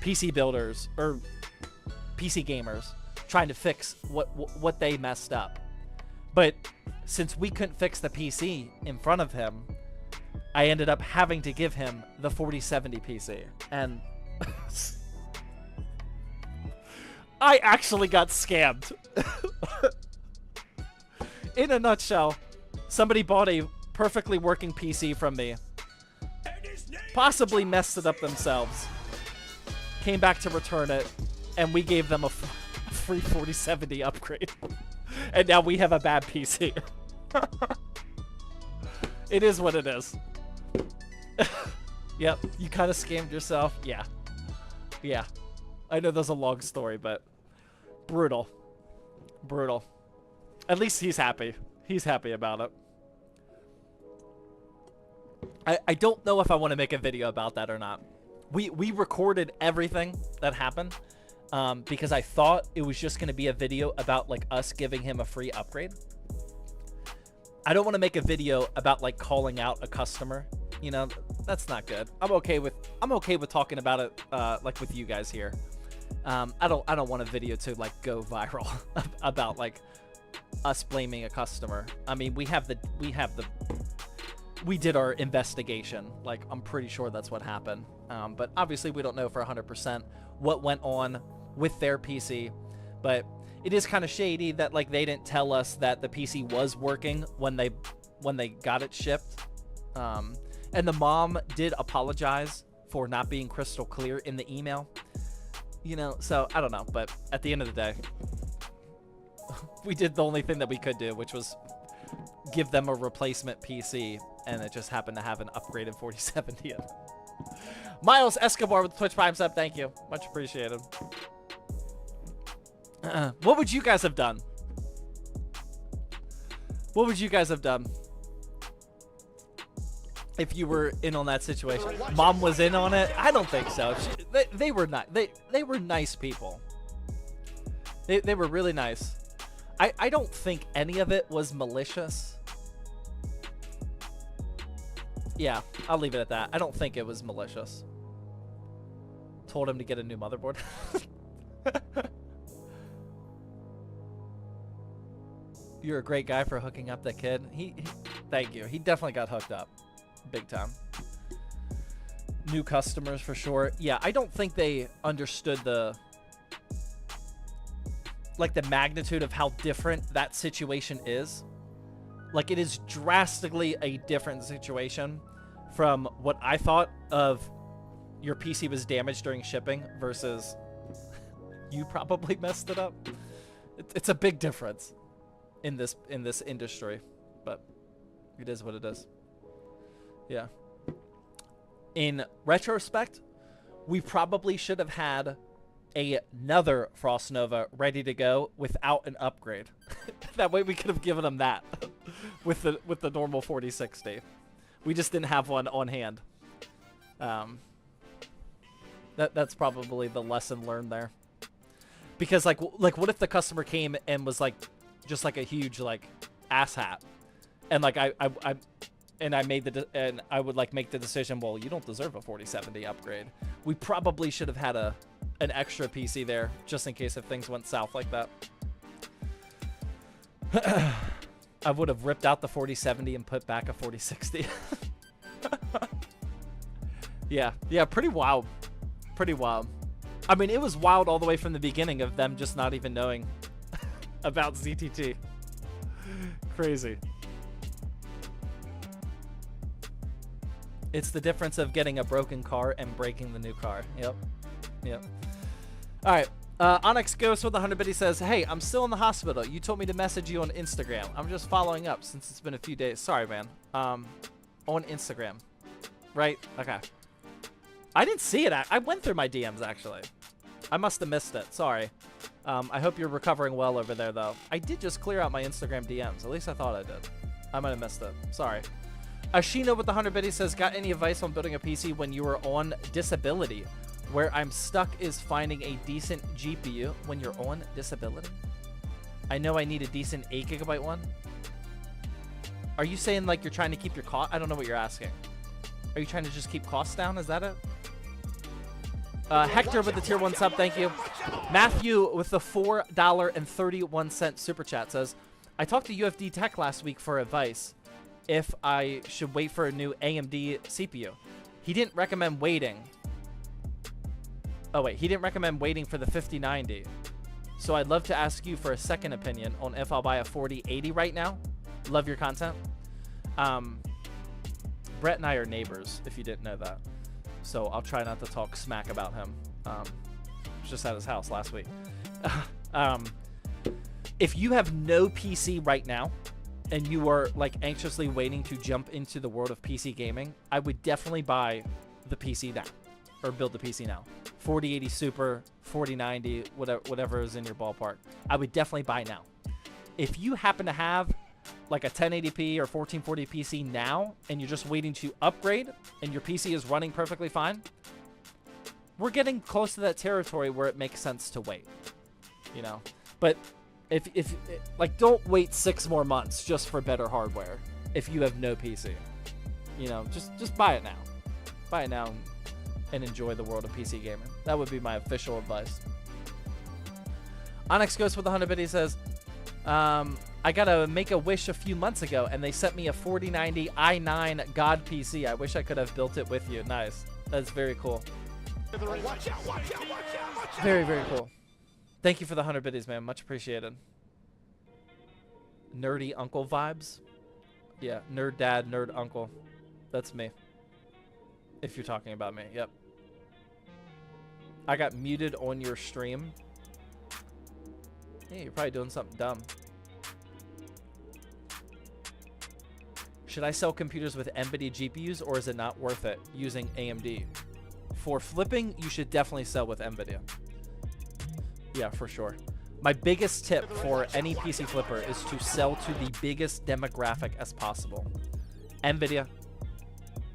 Speaker 1: PC builders or PC gamers trying to fix what they messed up. But since we couldn't fix the PC in front of him, I ended up having to give him the 4070 PC. And I actually got scammed. In a nutshell, somebody bought a perfectly working PC from me, possibly messed it up themselves, came back to return it, and we gave them a free 4070 upgrade. And now we have a bad PC. It is what it is. Yep, you kind of scammed yourself. Yeah. Yeah. I know there's a long story, but brutal. Brutal. At least he's happy. He's happy about it. I don't know if I want to make a video about that or not. We recorded everything that happened because I thought it was just going to be a video about like us giving him a free upgrade. I don't want to make a video about like calling out a customer. You know, that's not good. I'm okay with talking about it like with you guys here. I don't want a video to like go viral about like us blaming a customer. I mean, we did our investigation. Like, I'm pretty sure that's what happened. But obviously we don't know for 100% what went on with their PC. But it is kind of shady that like they didn't tell us that the PC was working when they got it shipped. And the mom did apologize for not being crystal clear in the email. You know, so I don't know. But at the end of the day, we did the only thing that we could do, which was give them a replacement PC. And it just happened to have an upgraded 4070 in it. Miles Escobar with the Twitch Prime sub. Thank you. Much appreciated. What would you guys have done? What would you guys have done if you were in on that situation? Mom was in on it? I don't think so. They were not. They were nice people. They were really nice. I don't think any of it was malicious. Yeah, I'll leave it at that. I don't think it was malicious. Told him to get a new motherboard. You're a great guy for hooking up that kid. Thank you. He definitely got hooked up. Big time. New customers for sure. Yeah, I don't think they understood the magnitude of how different that situation is. Like, it is drastically a different situation from what I thought of your PC was damaged during shipping versus you probably messed it up. It's a big difference in this industry, but it is what it is. Yeah. In retrospect, we probably should have had another Frost Nova ready to go without an upgrade. That way we could have given them that with the normal 4060. We just didn't have one on hand. That's probably the lesson learned there. Because like what if the customer came and was like just like a huge like asshat, and like I would like make the decision, well, you don't deserve a 4070 upgrade. We probably should have had an extra PC there just in case if things went south like that. I would have ripped out the 4070 and put back a 4060. Yeah, pretty wild. Pretty wild. I mean, it was wild all the way from the beginning of them just not even knowing about ZTT. Crazy. It's the difference of getting a broken car and breaking the new car. Yep. All right. Onyx Ghost with 100 bit. He says, hey, I'm still in the hospital. You told me to message you on Instagram. I'm just following up since it's been a few days. Sorry, man. On Instagram. Right? Okay. I didn't see it. I went through my DMs, actually. I must have missed it. Sorry. I hope you're recovering well over there, though. I did just clear out my Instagram DMs. At least I thought I did. I might have missed it. Sorry. Ashina with the 100 bit. He says, got any advice on building a PC when you were on disability? Where I'm stuck is finding a decent GPU when you're on disability. I know I need a decent 8GB one. Are you saying like you're trying to keep your cost? I don't know what you're asking. Are you trying to just keep costs down? Is that it? Hector with the tier 1 sub, thank you. Matthew with the $4.31 super chat says, I talked to UFD Tech last week for advice if I should wait for a new AMD CPU. He didn't recommend waiting. Oh wait, he didn't recommend waiting for the 5090. So I'd love to ask you for a second opinion on if I'll buy a 4080 right now. Love your content. Brett and I are neighbors, if you didn't know that. So I'll try not to talk smack about him. I was just at his house last week. If you have no PC right now, and you are like anxiously waiting to jump into the world of PC gaming, I would definitely buy the PC now, or build the PC now. 4080 Super, 4090, whatever is in your ballpark. I would definitely buy now. If you happen to have like a 1080p or 1440 PC now, and you're just waiting to upgrade, and your PC is running perfectly fine, we're getting close to that territory where it makes sense to wait, you know. But if like, don't wait 6 more months just for better hardware if you have no PC. You know, just buy it now. Buy it now and enjoy the world of PC gaming. That would be my official advice. Onyx Ghost with 100 bit, he says, I got a Make-A-Wish a few months ago, and they sent me a 4090 i9 God PC. I wish I could have built it with you. Nice. That's very cool. Very, very cool. Thank you for the 100 biddies, man. Much appreciated. Nerdy uncle vibes. Yeah, nerd dad, nerd uncle. That's me. If you're talking about me, yep. I got muted on your stream. Yeah, you're probably doing something dumb. Should I sell computers with NVIDIA GPUs, or is it not worth it using AMD? For flipping, you should definitely sell with NVIDIA. Yeah, for sure. My biggest tip for any PC flipper is to sell to the biggest demographic as possible. NVIDIA,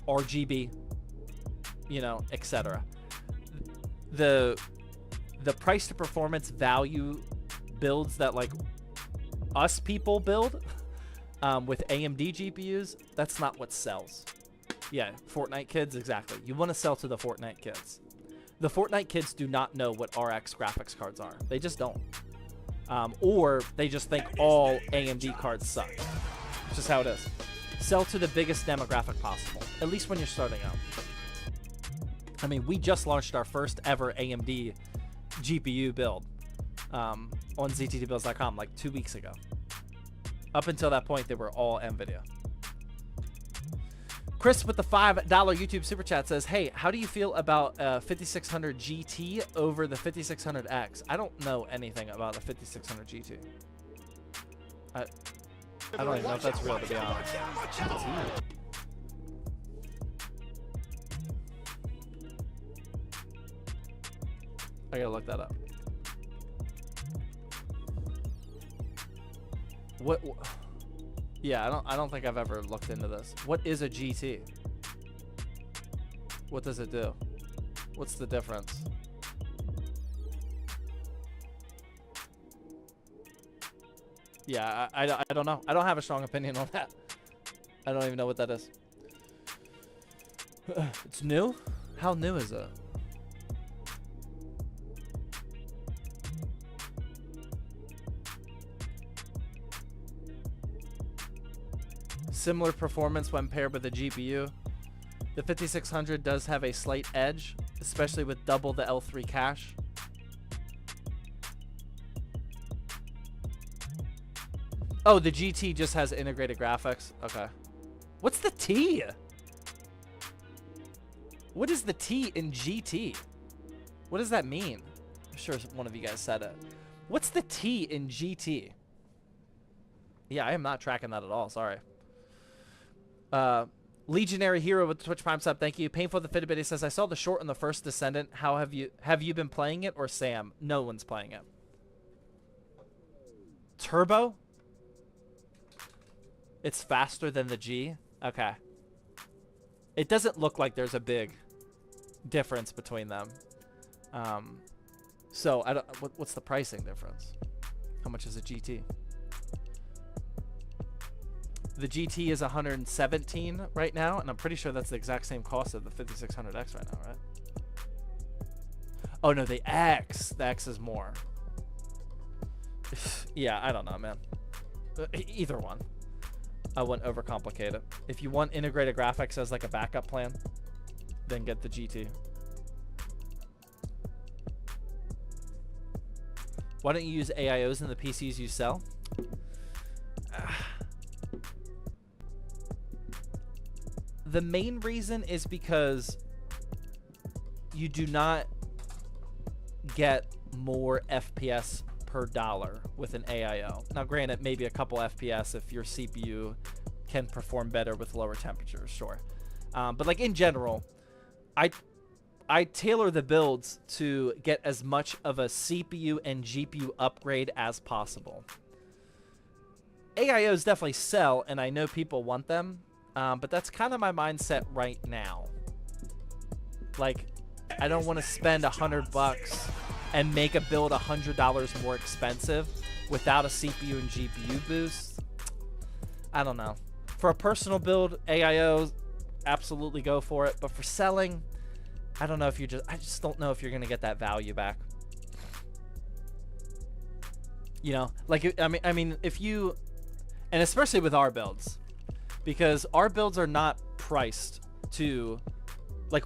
Speaker 1: RGB, you know, etc. The price to performance value builds that like us people build with AMD GPUs, that's not what sells. Yeah, Fortnite kids, exactly. You want to sell to the Fortnite kids. The Fortnite kids do not know what RX graphics cards are. They just don't. Or they just think all AMD cards suck. It's just how it is. Sell to the biggest demographic possible, at least when you're starting out. I mean, we just launched our first ever AMD GPU build on zttbuilds.com like 2 weeks ago. Up until that point, they were all NVIDIA. Chris with the $5 YouTube super chat says, "Hey, how do you feel about 5600 GT over the 5600X?" I don't know anything about the 5600 GT. I don't even know if that's real, to be honest. GT. I gotta look that up. What? Yeah, I don't think I've ever looked into this. What is a GT? What does it do? What's the difference? Yeah, I don't know. I don't have a strong opinion on that. I don't even know what that is. It's new? How new is it? Similar performance when paired with a GPU. The 5600 does have a slight edge, especially with double the L3 cache. Oh, the GT just has integrated graphics. Okay. What's the T? What is the T in GT? What does that mean? I'm sure one of you guys said it. What's the T in GT? Yeah, I am not tracking that at all. Sorry. Legionary Hero with the Twitch Prime sub, thank you. Painful the Fitbit, he says, "I saw the short on the first Descendant. How have you been playing it, or Sam?" No one's playing it. Turbo? It's faster than the G? Okay. It doesn't look like there's a big difference between them. So I don't. What's the pricing difference? How much is a GT? The GT is 117 right now, and I'm pretty sure that's the exact same cost of the 5600X right now, right? Oh no, the X is more. Yeah, I don't know, man. Either one. I wouldn't overcomplicate it. If you want integrated graphics as like a backup plan, then get the GT. Why don't you use AIOs in the PCs you sell? The main reason is because you do not get more FPS per dollar with an AIO. Now, granted, maybe a couple FPS if your CPU can perform better with lower temperatures, sure. But like in general, I tailor the builds to get as much of a CPU and GPU upgrade as possible. AIOs definitely sell, and I know people want them. But that's kind of my mindset right now. Like, I don't want to spend $100 and make a build $100 more expensive without a CPU and GPU boost. I don't know. For a personal build, AIO, absolutely go for it. But for selling, I don't know if I just don't know if you're going to get that value back. You know, like, I mean, if you, and especially with our builds, because our builds are not priced to, like,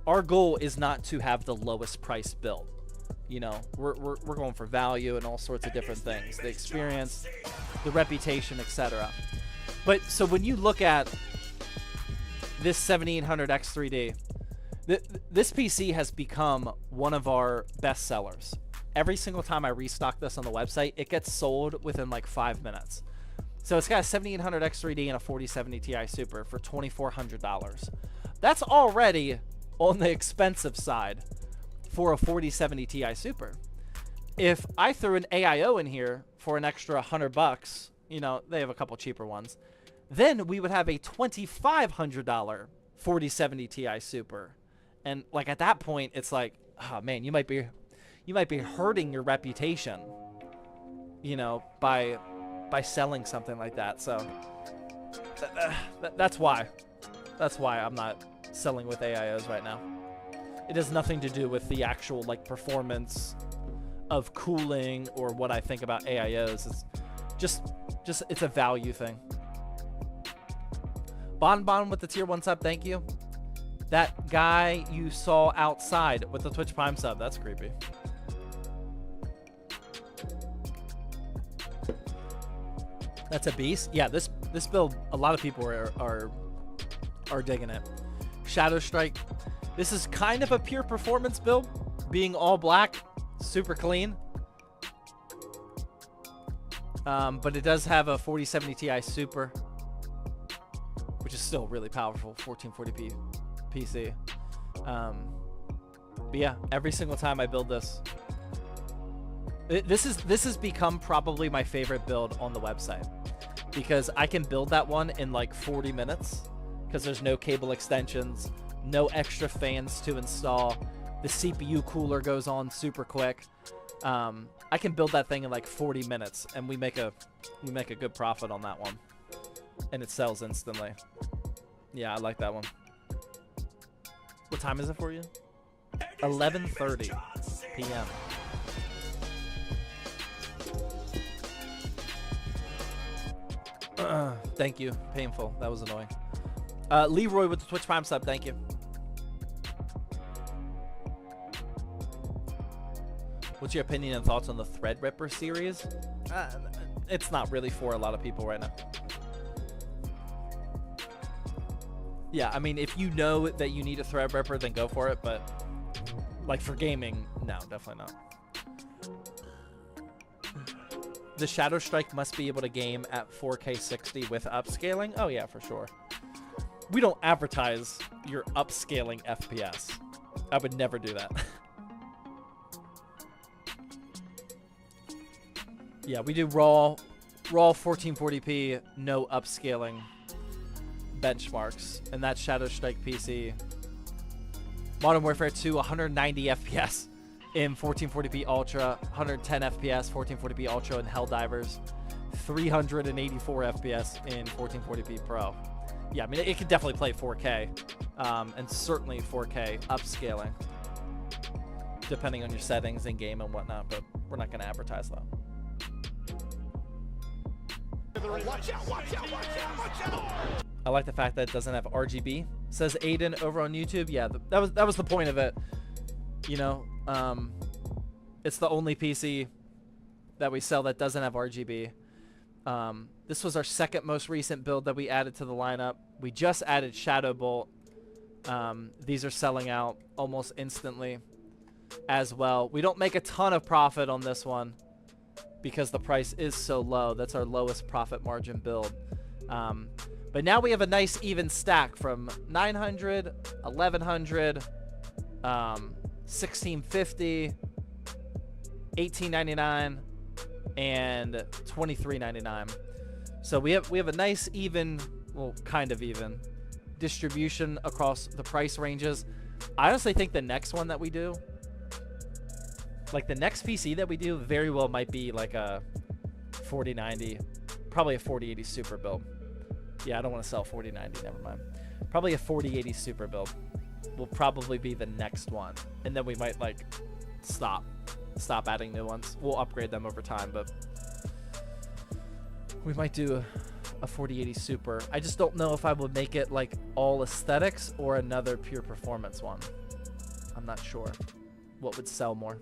Speaker 1: our goal is not to have the lowest price build. You know, we're going for value and all sorts of different things, the experience, the reputation, etc. But so when you look at this 7800 X3D. This PC has become one of our best sellers. Every single time I restock this on the website, it gets sold within like 5 minutes. So it's got a 7800 X3D and a 4070 Ti Super for $2,400. That's already on the expensive side for a 4070 Ti Super. If I threw an AIO in here for an extra $100, you know, they have a couple cheaper ones, then we would have a $2,500 4070 Ti Super. And like at that point, it's like, oh man, you might be hurting your reputation, you know, by selling something like that. So that's why I'm not selling with AIOs right now. It has nothing to do with the actual like performance of cooling or what I think about AIOs. It's just it's a value thing. Bon with the tier 1 sub, thank you. That guy you saw outside with the Twitch Prime sub, that's creepy. That's a beast. Yeah, this build, a lot of people are digging it. Shadow Strike. This is kind of a pure performance build, being all black, super clean. But it does have a 4070 Ti Super, which is still really powerful, 1440p PC. But yeah, every single time I build this, this has become probably my favorite build on the website, because I can build that one in like 40 minutes because there's no cable extensions, no extra fans to install. The CPU cooler goes on super quick. I can build that thing in like 40 minutes and we make a good profit on that one, and it sells instantly. Yeah, I like that one. What time is it for you? 11:30 p.m. Thank you. Painful. That was annoying. Leroy with the Twitch Prime sub. Thank you. What's your opinion and thoughts on the Threadripper series? It's not really for a lot of people right now. Yeah, I mean, if you know that you need a Threadripper, then go for it. But like for gaming, no, definitely not. The Shadow Strike must be able to game at 4K 60 with upscaling. Oh yeah, for sure. We don't advertise your upscaling FPS. I would never do that. Yeah, we do raw 1440p, no upscaling benchmarks, and that's Shadow Strike PC. Modern Warfare 2, 190 FPS in 1440p Ultra, 110 FPS 1440p Ultra in Helldivers, 384 FPS in 1440p Pro. Yeah, I mean, it could definitely play 4K, and certainly 4K upscaling, depending on your settings in game and whatnot, but we're not going to advertise that.
Speaker 2: Watch out, watch out, watch out, watch out!
Speaker 1: I like the fact that it doesn't have RGB, says Aiden over on YouTube. Yeah, that was the point of it. You know, it's the only PC that we sell that doesn't have RGB. This was our second most recent build that we added to the lineup. We just added Shadow Bolt. These are selling out almost instantly as well. We don't make a ton of profit on this one because the price is so low. That's our lowest profit margin build. But now we have a nice even stack from 900, 1100, 1650, 1899, and 2399. So we have a nice even, well, kind of even distribution across the price ranges. I honestly think the next one that we do, like the next PC that we do, very well might be like a 4090, probably a 4080 Super build. Yeah, I don't want to sell 4090, never mind. Probably a 4080 Super build will probably be the next one, and then we might like stop adding new ones. We'll upgrade them over time, but we might do a 4080 Super. I just don't know if I would make it like all aesthetics or another pure performance one. I'm not sure what would sell more.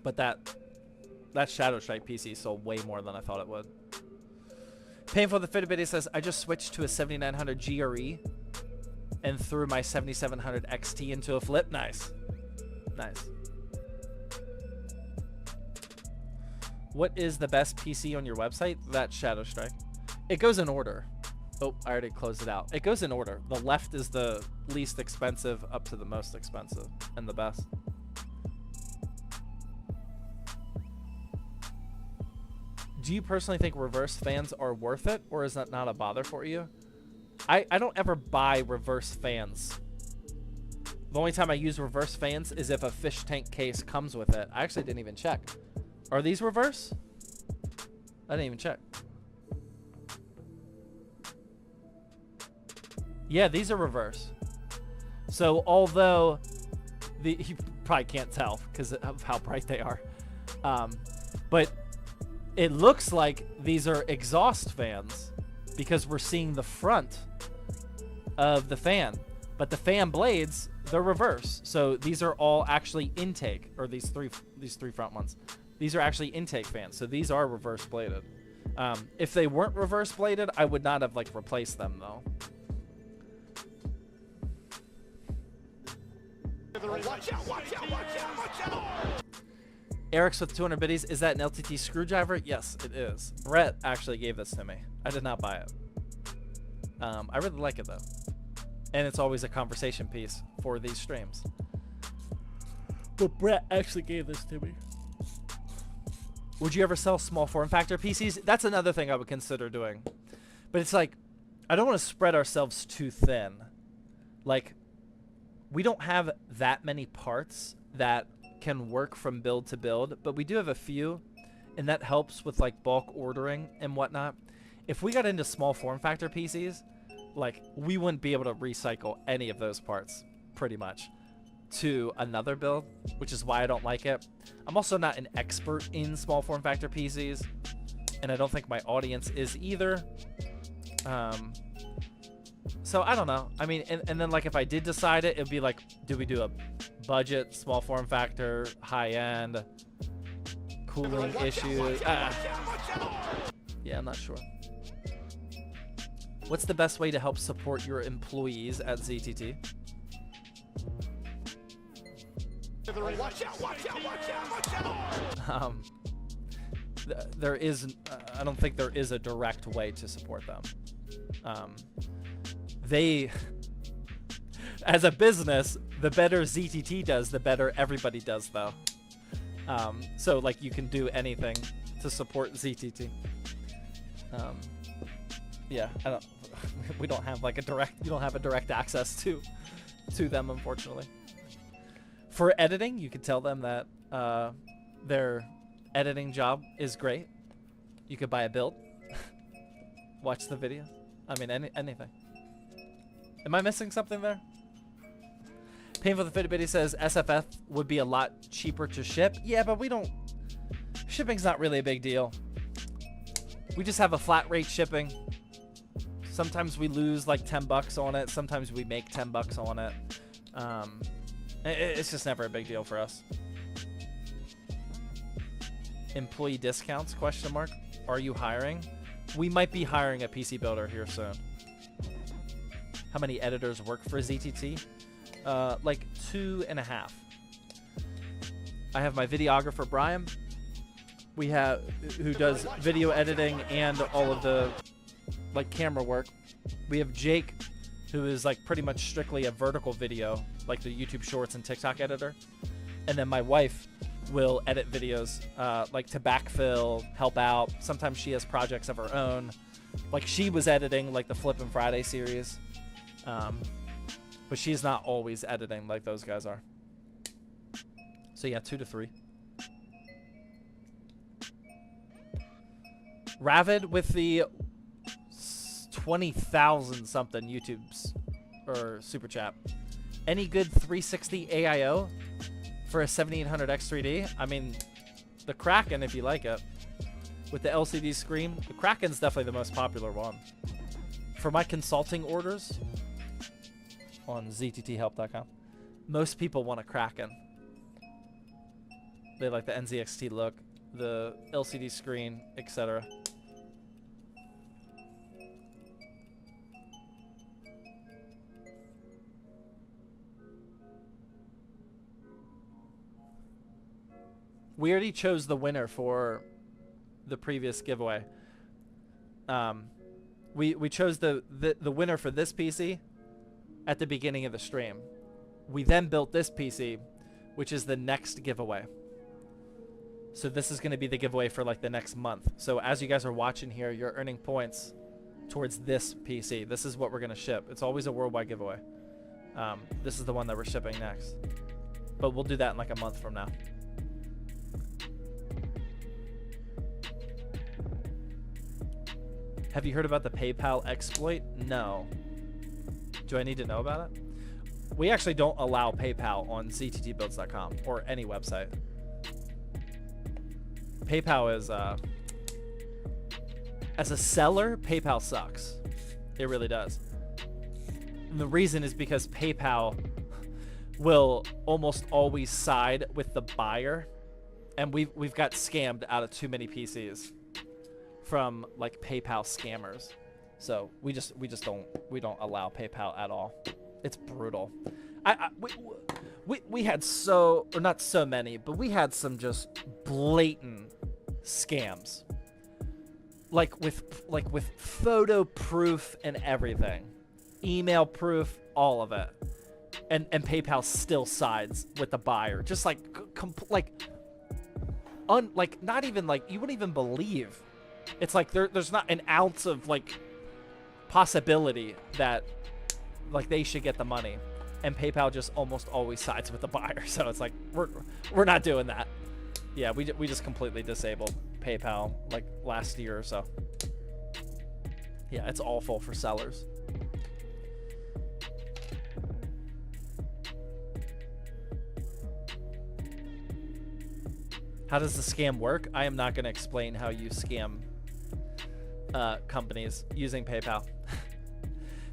Speaker 1: But that Shadow Strike PC sold way more than I thought it would. Painful the Fitbit says, I just switched to a 7900 GRE and threw my 7700 XT into a flip. Nice. Nice. What is the best PC on your website? That's Shadow Strike. It goes in order. Oh, I already closed it out. It goes in order. The left is the least expensive up to the most expensive and the best. Do you personally think reverse fans are worth it, or is that not a bother for you? I don't ever buy reverse fans. The only time I use reverse fans is if a fish tank case comes with it. I actually didn't even check. Are these reverse? I didn't even check. Yeah, these are reverse. So although you probably can't tell because of how bright they are, but it looks like these are exhaust fans because we're seeing the front of the fan, but the fan blades, they're reverse. So these are all actually intake, or these three front ones. These are actually intake fans. So these are reverse bladed. If they weren't reverse bladed, I would not have like replaced them though.
Speaker 2: Watch out, watch out, watch out, watch out!
Speaker 1: Eric's with 200 biddies. Is that an LTT screwdriver? Yes, it is. Brett actually gave this to me. I did not buy it. I really like it though. And it's always a conversation piece for these streams. But Brett actually gave this to me. Would you ever sell small form factor PCs? That's another thing I would consider doing. But it's like, I don't want to spread ourselves too thin. Like, we don't have that many parts that can work from build to build, but we do have a few, and that helps with like bulk ordering and whatnot. If we got into small form factor PCs, like we wouldn't be able to recycle any of those parts pretty much to another build, which is why I don't like it. I'm also not an expert in small form factor PCs, and I don't think my audience is either. So I don't know. I mean, and then like if I did decide it, it'd be like, do we do a budget, small form factor, high end, cooling issues? Yeah, I'm not sure. What's the best way to help support your employees at ZTT?
Speaker 2: Watch out, watch out, watch out, watch out!
Speaker 1: There is, I don't think there is a direct way to support them. They, as a business, the better ZTT does, the better everybody does, though. So like you can do anything to support ZTT. Yeah, we don't have like you don't have a direct access to them, unfortunately. For editing, you could tell them that their editing job is great. You could buy a build, watch the video. I mean, anything. Am I missing something there? Painful the Fitbit says SFF would be a lot cheaper to ship. Yeah, but we don't. Shipping's not really a big deal. We just have a flat rate shipping. Sometimes we lose like 10 bucks on it. Sometimes we make 10 bucks on it. It's just never a big deal for us. Employee discounts? Question mark. Are you hiring? We might be hiring a PC builder here soon. How many editors work for ZTT? Like 2.5. I have my videographer Brian. We have who does video editing and all of the like camera work. We have Jake, who is like pretty much strictly a vertical video, like the YouTube Shorts and TikTok editor. And then my wife will edit videos, like to backfill, help out. Sometimes she has projects of her own. Like she was editing like the Flippin' Friday series. But she's not always editing like those guys are. So yeah, 2 to 3. Ravid with the 20,000 something YouTubes or super chat. Any good 360 AIO for a 7800X3D? I mean, the Kraken if you like it. With the LCD screen, the Kraken's definitely the most popular one. For my consulting orders on ZTThelp.com, most people want a Kraken. They like the NZXT look, the LCD screen, etc. We already chose the winner for the previous giveaway. We chose the winner for this PC at the beginning of the stream. We then built this PC, which is the next giveaway. So this is going to be the giveaway for like the next month. So as you guys are watching here, you're earning points towards this PC. This is what we're going to ship. It's always a worldwide giveaway. This is the one that we're shipping next. But we'll do that in like a month from now. Have you heard about the PayPal exploit? No. Do I need to know about it? We actually don't allow PayPal on zttbuilds.com or any website. PayPal is, as a seller, PayPal sucks. It really does. And the reason is because PayPal will almost always side with the buyer, and we've got scammed out of too many PCs from like PayPal scammers. So we don't allow PayPal at all. It's brutal. We had not so many, but we had some just blatant scams. Like with photo proof and everything. Email proof, all of it. And PayPal still sides with the buyer. Just like not even like you wouldn't even believe. It's like there's not an ounce of like possibility that like they should get the money, and PayPal just almost always sides with the buyer. So it's like we're not doing that. Yeah, we just completely disabled PayPal like last year or so. Yeah, it's awful for sellers. How does the scam work? I am not going to explain how you scam companies using PayPal.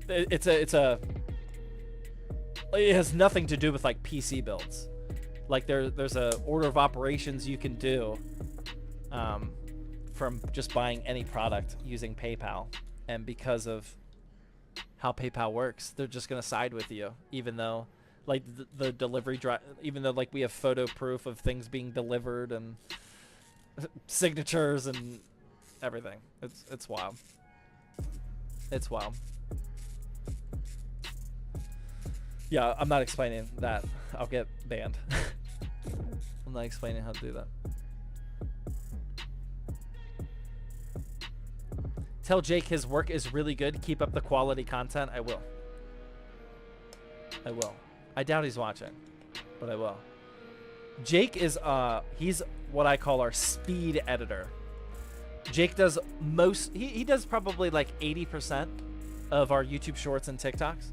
Speaker 1: It has nothing to do with like PC builds. Like there's a order of operations you can do from just buying any product using PayPal, and because of how PayPal works, they're just gonna side with you, even though like the delivery drive, even though like we have photo proof of things being delivered and signatures and everything. It's wild. It's wild. Yeah, I'm not explaining that. I'll get banned. I'm not explaining how to do that. Tell Jake his work is really good. Keep up the quality content. I will. I will. I doubt he's watching, but I will. Jake is he's what I call our speed editor. Jake does he does probably like 80% of our YouTube shorts and TikToks,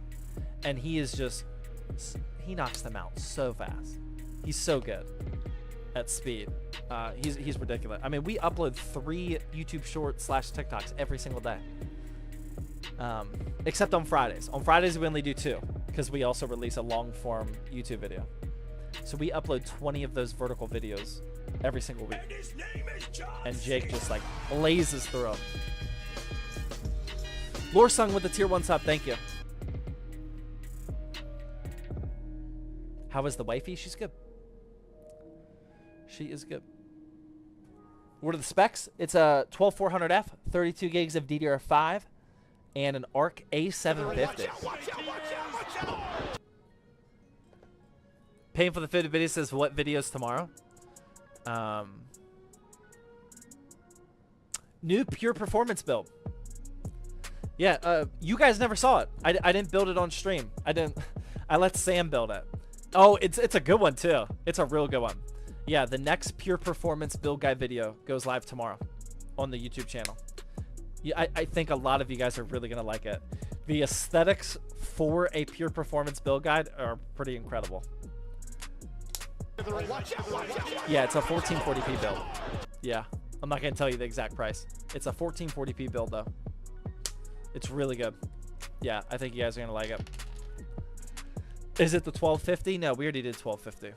Speaker 1: and he knocks them out so fast. He's so good at speed. He's ridiculous. I mean, we upload 3 YouTube shorts / TikToks every single day. Except on Fridays. On Fridays we only do 2 because we also release a long form YouTube video. So we upload 20 of those vertical videos every single week. And Jake just like blazes through them. Lore Sung with the tier 1 sub, thank you. How is the wifey? She's good. She is good. What are the specs? It's a 12400F, 32 gigs of DDR5, and an ARC A750. Paying for the fitted video says what videos tomorrow? New pure performance build. Yeah, you guys never saw it. I didn't build it on stream. I let Sam build it. Oh, it's a good one too. It's a real good one. Yeah, the next pure performance build guide video goes live tomorrow on the YouTube channel. Yeah, I think a lot of you guys are really gonna like it. The aesthetics for a pure performance build guide are pretty incredible. Yeah, it's a 1440p build. Yeah, I'm not gonna tell you the exact price. It's a 1440p build though. It's really good. Yeah, I think you guys are gonna like it. Is it the 1250? No, we already did 1250.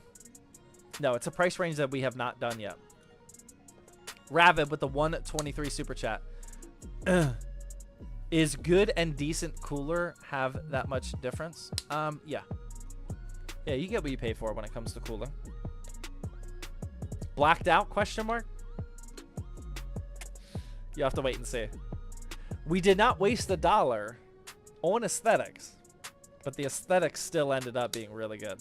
Speaker 1: No, it's a price range that we have not done yet. Ravid with the 123 super chat. Is good and decent cooler have that much difference? Yeah. Yeah, you get what you pay for when it comes to cooler. Blacked out? Question mark. You have to wait and see. We did not waste $1 on aesthetics, but the aesthetics still ended up being really good.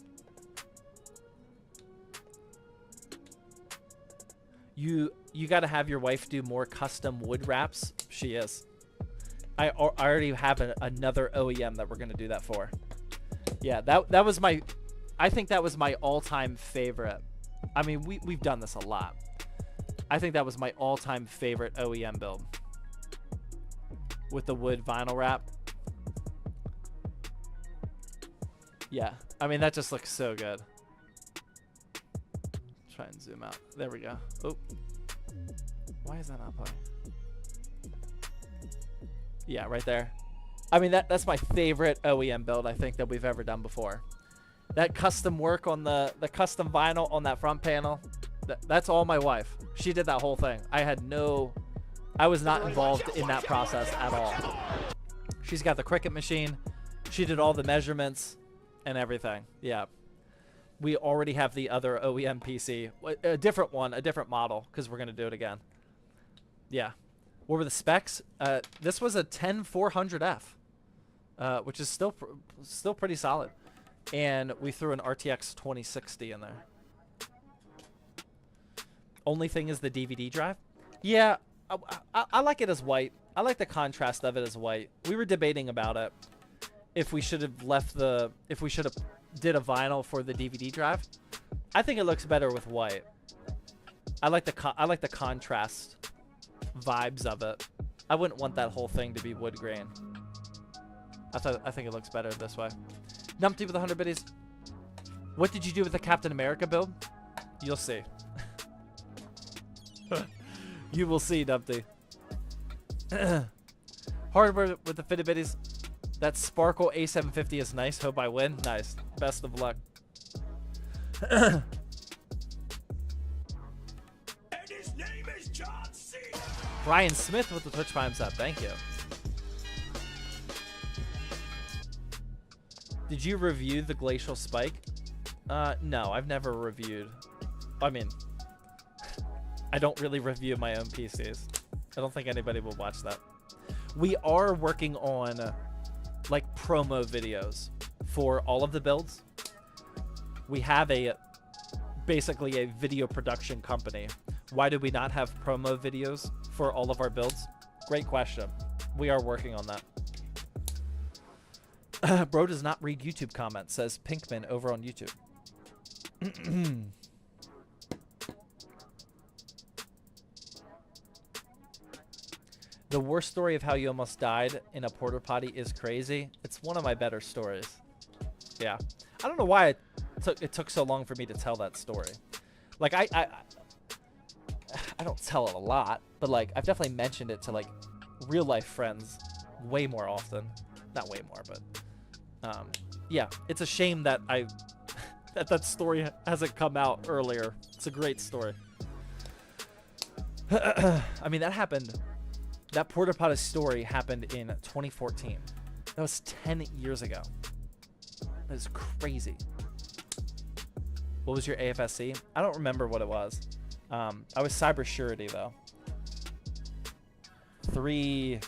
Speaker 1: You got to have your wife do more custom wood wraps. She is. I already have another OEM that we're gonna do that for. Yeah, that was my. I think that was my all-time favorite. I mean, we've done this a lot. I think that was my all-time favorite OEM build with the wood vinyl wrap. Yeah, I mean that just looks so good. Try and zoom out. There we go. Oh, why is that not playing? Yeah, right there. I mean that's my favorite OEM build I think that we've ever done before. That custom work on the custom vinyl on that front panel, that's all my wife. She did that whole thing. I was not involved in that process at all. She's got the Cricut machine. She did all the measurements and everything. Yeah. We already have the other OEM PC, a different one, a different model, because we're going to do it again. Yeah. What were the specs? This was a 10400F, which is still pretty solid. And we threw an RTX 2060 in there. Only thing is the DVD drive. Yeah, I like it as white. I like the contrast of it as white. We were debating about it. If we should have did a vinyl for the DVD drive. I think it looks better with white. I like the contrast vibes of it. I wouldn't want that whole thing to be wood grain. I think it looks better this way. Numpty with 100 biddies. What did you do with the Captain America build? You'll see. You will see, Numpty. Hardware with the fitted biddies. That Sparkle A750 is nice. Hope I win. Nice. Best of luck.
Speaker 2: And his name is John C.
Speaker 1: Brian Smith with the Twitch Primes up. Thank you. Did you review the Glacial Spike? No, I've never reviewed. I mean, I don't really review my own PCs. I don't think anybody will watch that. We are working on like promo videos for all of the builds. We have basically a video production company. Why do we not have promo videos for all of our builds? Great question. We are working on that. Bro does not read YouTube comments, says Pinkman over on YouTube. The worst story of how you almost died in a porta potty is crazy. It's one of my better stories. Yeah. I don't know why it took so long for me to tell that story. Like, I don't tell it a lot, but, like, I've definitely mentioned it to, like, real-life friends way more often. Not way more, but... yeah, it's a shame that that story hasn't come out earlier. It's a great story. I mean, that porta potty story happened in 2014. That was 10 years ago. That is crazy. What was your AFSC? I don't remember what it was. I was cybersurety though. 3.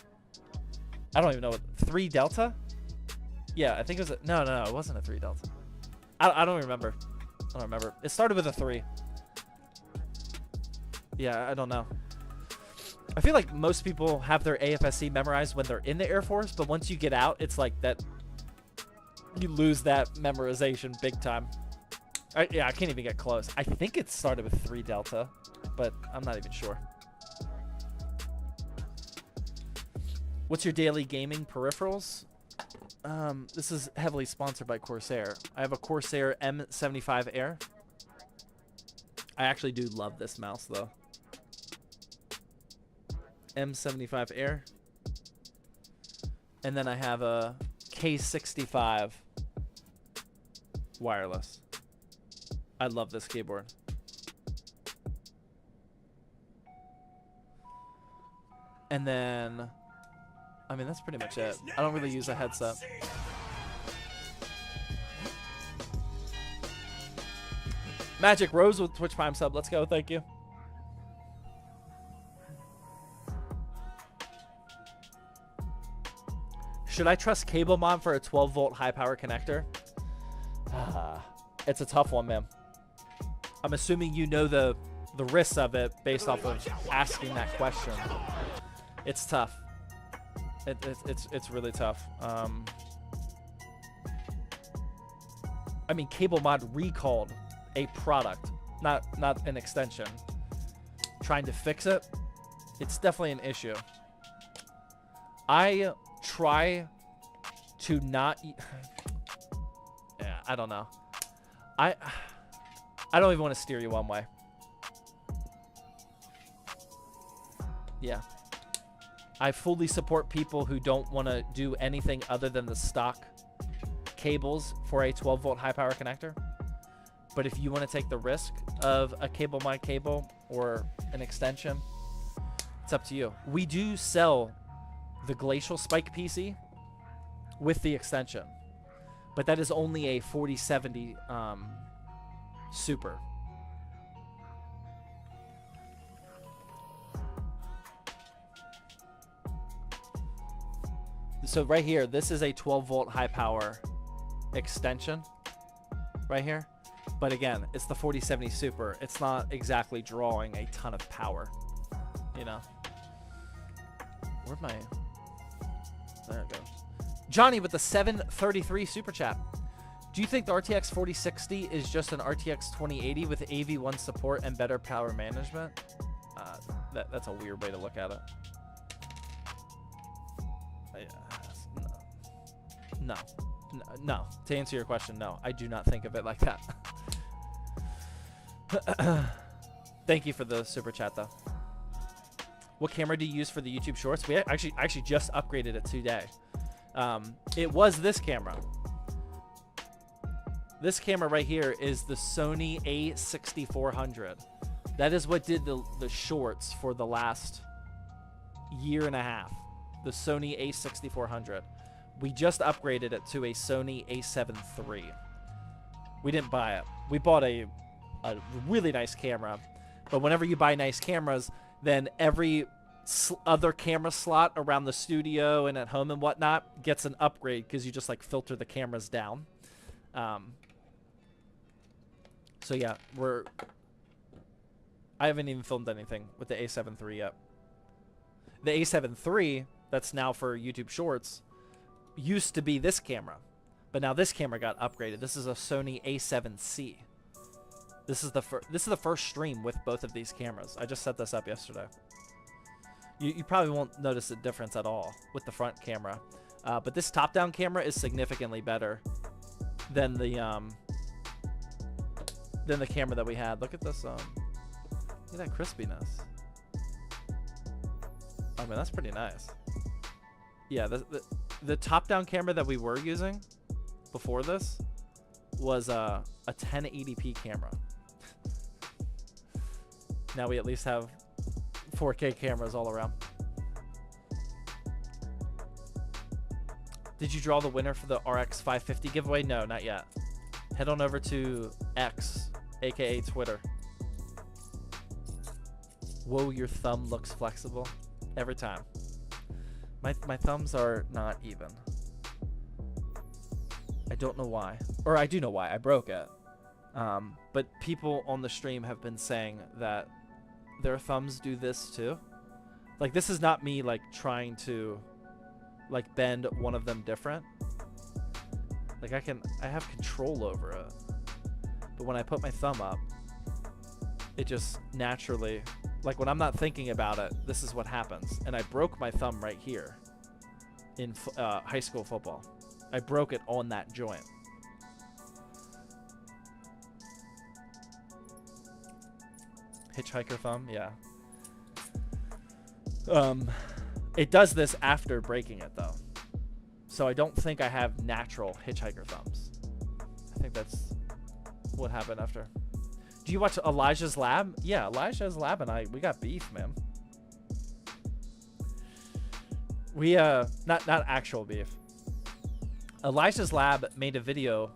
Speaker 1: I don't even know what 3 Delta. Yeah, I think it was no, it wasn't a 3 Delta. I don't remember. I don't remember. It started with a 3. Yeah, I don't know. I feel like most people have their AFSC memorized when they're in the Air Force, but once you get out, it's like that. You lose that memorization big time. Yeah, I can't even get close. I think it started with 3 Delta, but I'm not even sure. What's your daily gaming peripherals? This is heavily sponsored by Corsair. I have a Corsair M75 Air. I actually do love this mouse though. M75 Air. And then I have a K65 wireless. I love this keyboard. And then, I mean, that's pretty much it. I don't really use a headset. Magic Rose with Twitch Prime sub. Let's go. Thank you. Should I trust cable mod for a 12-volt high-power connector? It's a tough one, man. I'm assuming you know the risks of it based off of asking that question. It's tough. It's really tough. I mean, cable mod recalled a product, not an extension. Trying to fix it, it's definitely an issue. I try to not. Yeah, I don't know. I don't even want to steer you one way. Yeah. I fully support people who don't want to do anything other than the stock cables for a 12-volt high-power connector. But if you want to take the risk of a cable mod cable or an extension, it's up to you. We do sell the Glacial Spike PC with the extension, but that is only a 4070 Super. So right here, this is a 12-volt high-power extension right here. But again, it's the 4070 Super. It's not exactly drawing a ton of power, you know. Where'd my... There it goes. Johnny with the 733 Super Chat. Do you think the RTX 4060 is just an RTX 2080 with AV1 support and better power management? That's a weird way to look at it. No. To answer your question, no. I do not think of it like that. Thank you for the super chat, though. What camera do you use for the YouTube Shorts? We actually just upgraded it today. It was this camera. This camera right here is the Sony A6400. That is what did the shorts for the last year and a half. The Sony A6400. We just upgraded it to a Sony A7 III. We didn't buy it. We bought a really nice camera. But whenever you buy nice cameras, then every other camera slot around the studio and at home and whatnot gets an upgrade because you just like filter the cameras down. So yeah, I haven't even filmed anything with the A7 III yet. The A7 III, that's now for YouTube Shorts, used to be this camera, but now this camera got upgraded. This is a Sony A7C. This is the first stream with both of these cameras. I just set this up yesterday. You probably won't notice a difference at all with the front camera, but this top-down camera is significantly better than the camera that we had. Look at this. Look at that crispiness. I mean, that's pretty nice. Yeah, the top-down camera that we were using before this was a 1080p camera. Now we at least have 4K cameras all around. Did you draw the winner for the RX 550 giveaway? No, not yet. Head on over to X, aka Twitter. Whoa, your thumb looks flexible. Every time. My thumbs are not even. I don't know why. Or I do know why. I broke it. But people on the stream have been saying that their thumbs do this too. Like, this is not me like trying to like bend one of them different. Like I have control over it. But when I put my thumb up, it just naturally, like when I'm not thinking about it, this is what happens. And I broke my thumb right here in high school football. I broke it on that joint. Hitchhiker thumb, yeah. It does this after breaking it though. So I don't think I have natural hitchhiker thumbs. I think that's what happened after. Do you watch Elijah's Lab? Yeah, Elijah's Lab and we got beef, man. We not actual beef. Elijah's Lab made a video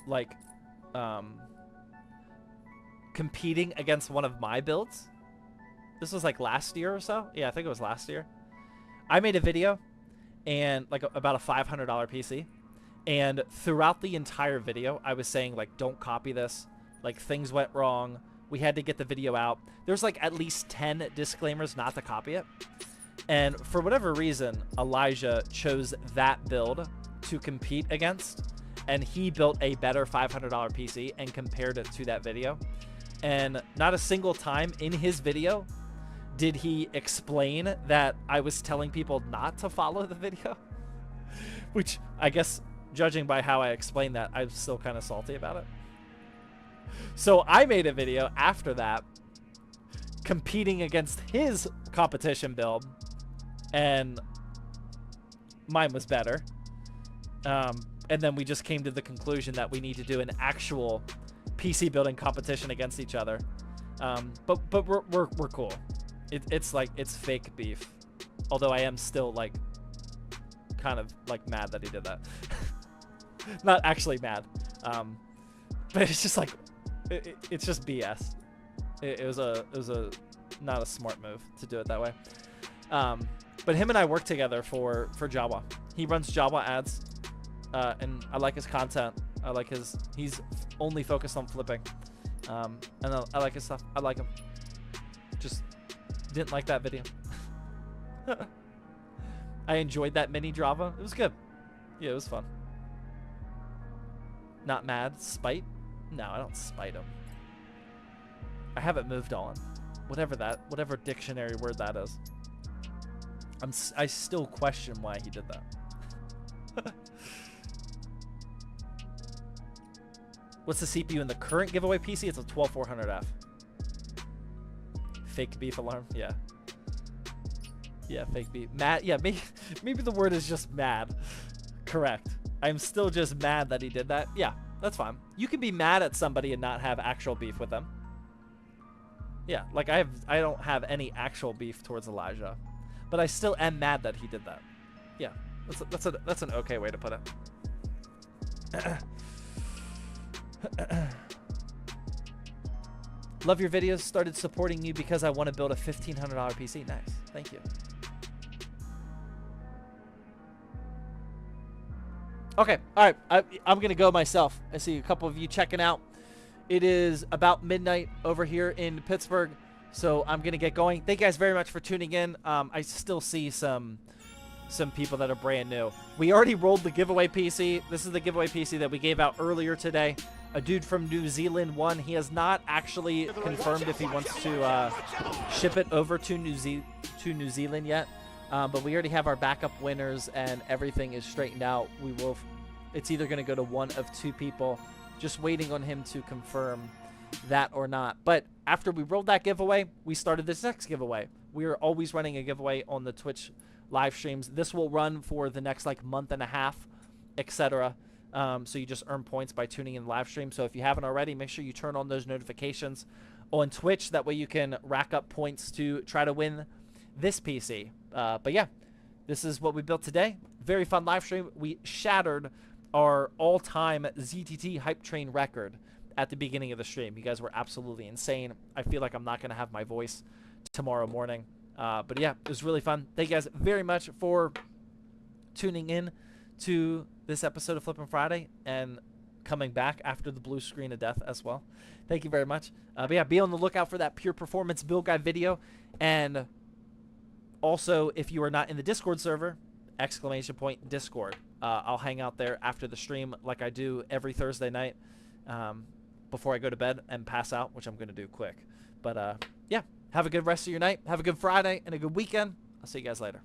Speaker 1: like competing against one of my builds. This was like last year or so. Yeah, I think it was last year. I made a video and like about a $500 PC. And throughout the entire video, I was saying like, don't copy this. Like things went wrong. We had to get the video out. There's like at least 10 disclaimers not to copy it. And for whatever reason, Elijah chose that build to compete against. And he built a better $500 PC and compared it to that video. And not a single time in his video did he explain that I was telling people not to follow the video. Which I guess, judging by how I explained that, I'm still kind of salty about it. So I made a video after that competing against his competition build, and mine was better. And then we just came to the conclusion that we need to do an actual PC building competition against each other. But we're cool. It's like, it's fake beef. Although I am still like kind of like mad that he did that. Not actually mad. But it's just like, it's just BS. It was a not a smart move to do it that way. But him and I work together for Jawa. He runs Jawa ads, and I like his content. I like he's only focused on flipping, and I like his stuff. I like him. Just didn't like that video. I enjoyed that mini Java. It was good. Yeah, it was fun. Not mad. Spite? No, I don't spite him. I haven't moved on. Whatever dictionary word that is. I still question why he did that. What's the CPU in the current giveaway PC? It's a 12400F. Fake beef alarm? Yeah. Yeah, fake beef. Mad? Yeah, maybe the word is just mad. Correct. I'm still just mad that he did that. Yeah, that's fine. You can be mad at somebody and not have actual beef with them. Yeah, like I don't have any actual beef towards Elijah, but I still am mad that he did that. Yeah, that's an okay way to put it. Love your videos. Started supporting you because I want to build a $1,500 PC. Nice, thank you. Okay, all right. I'm gonna go myself. I see a couple of you checking out. It is about midnight over here in Pittsburgh, so I'm gonna get going. Thank you guys very much for tuning in. I still see some people that are brand new. We already rolled the giveaway PC. This is the giveaway PC that we gave out earlier today. A dude from New Zealand won. He has not actually confirmed if he wants to ship it over to New Zealand yet. But we already have our backup winners and everything is straightened out. It's either going to go to one of two people. Just waiting on him to confirm that or not. But after we rolled that giveaway, we started this next giveaway. We are always running a giveaway on the Twitch live streams. This will run for the next like month and a half, etc. So you just earn points by tuning in live stream. So if you haven't already, make sure you turn on those notifications on Twitch. That way you can rack up points to try to win this PC. But yeah, this is what we built today. Very fun live stream. We shattered our all-time ZTT hype train record at the beginning of the stream. You guys were absolutely insane. I feel like I'm not going to have my voice tomorrow morning. But yeah, it was really fun. Thank you guys very much for tuning in to this episode of Flippin' Friday and coming back after the blue screen of death as well. Thank you very much. But yeah, be on the lookout for that pure performance build guide video. And also, if you are not in the Discord server, ! Discord. I'll hang out there after the stream like I do every Thursday night before I go to bed and pass out, which I'm going to do quick. But yeah, have a good rest of your night. Have a good Friday and a good weekend. I'll see you guys later.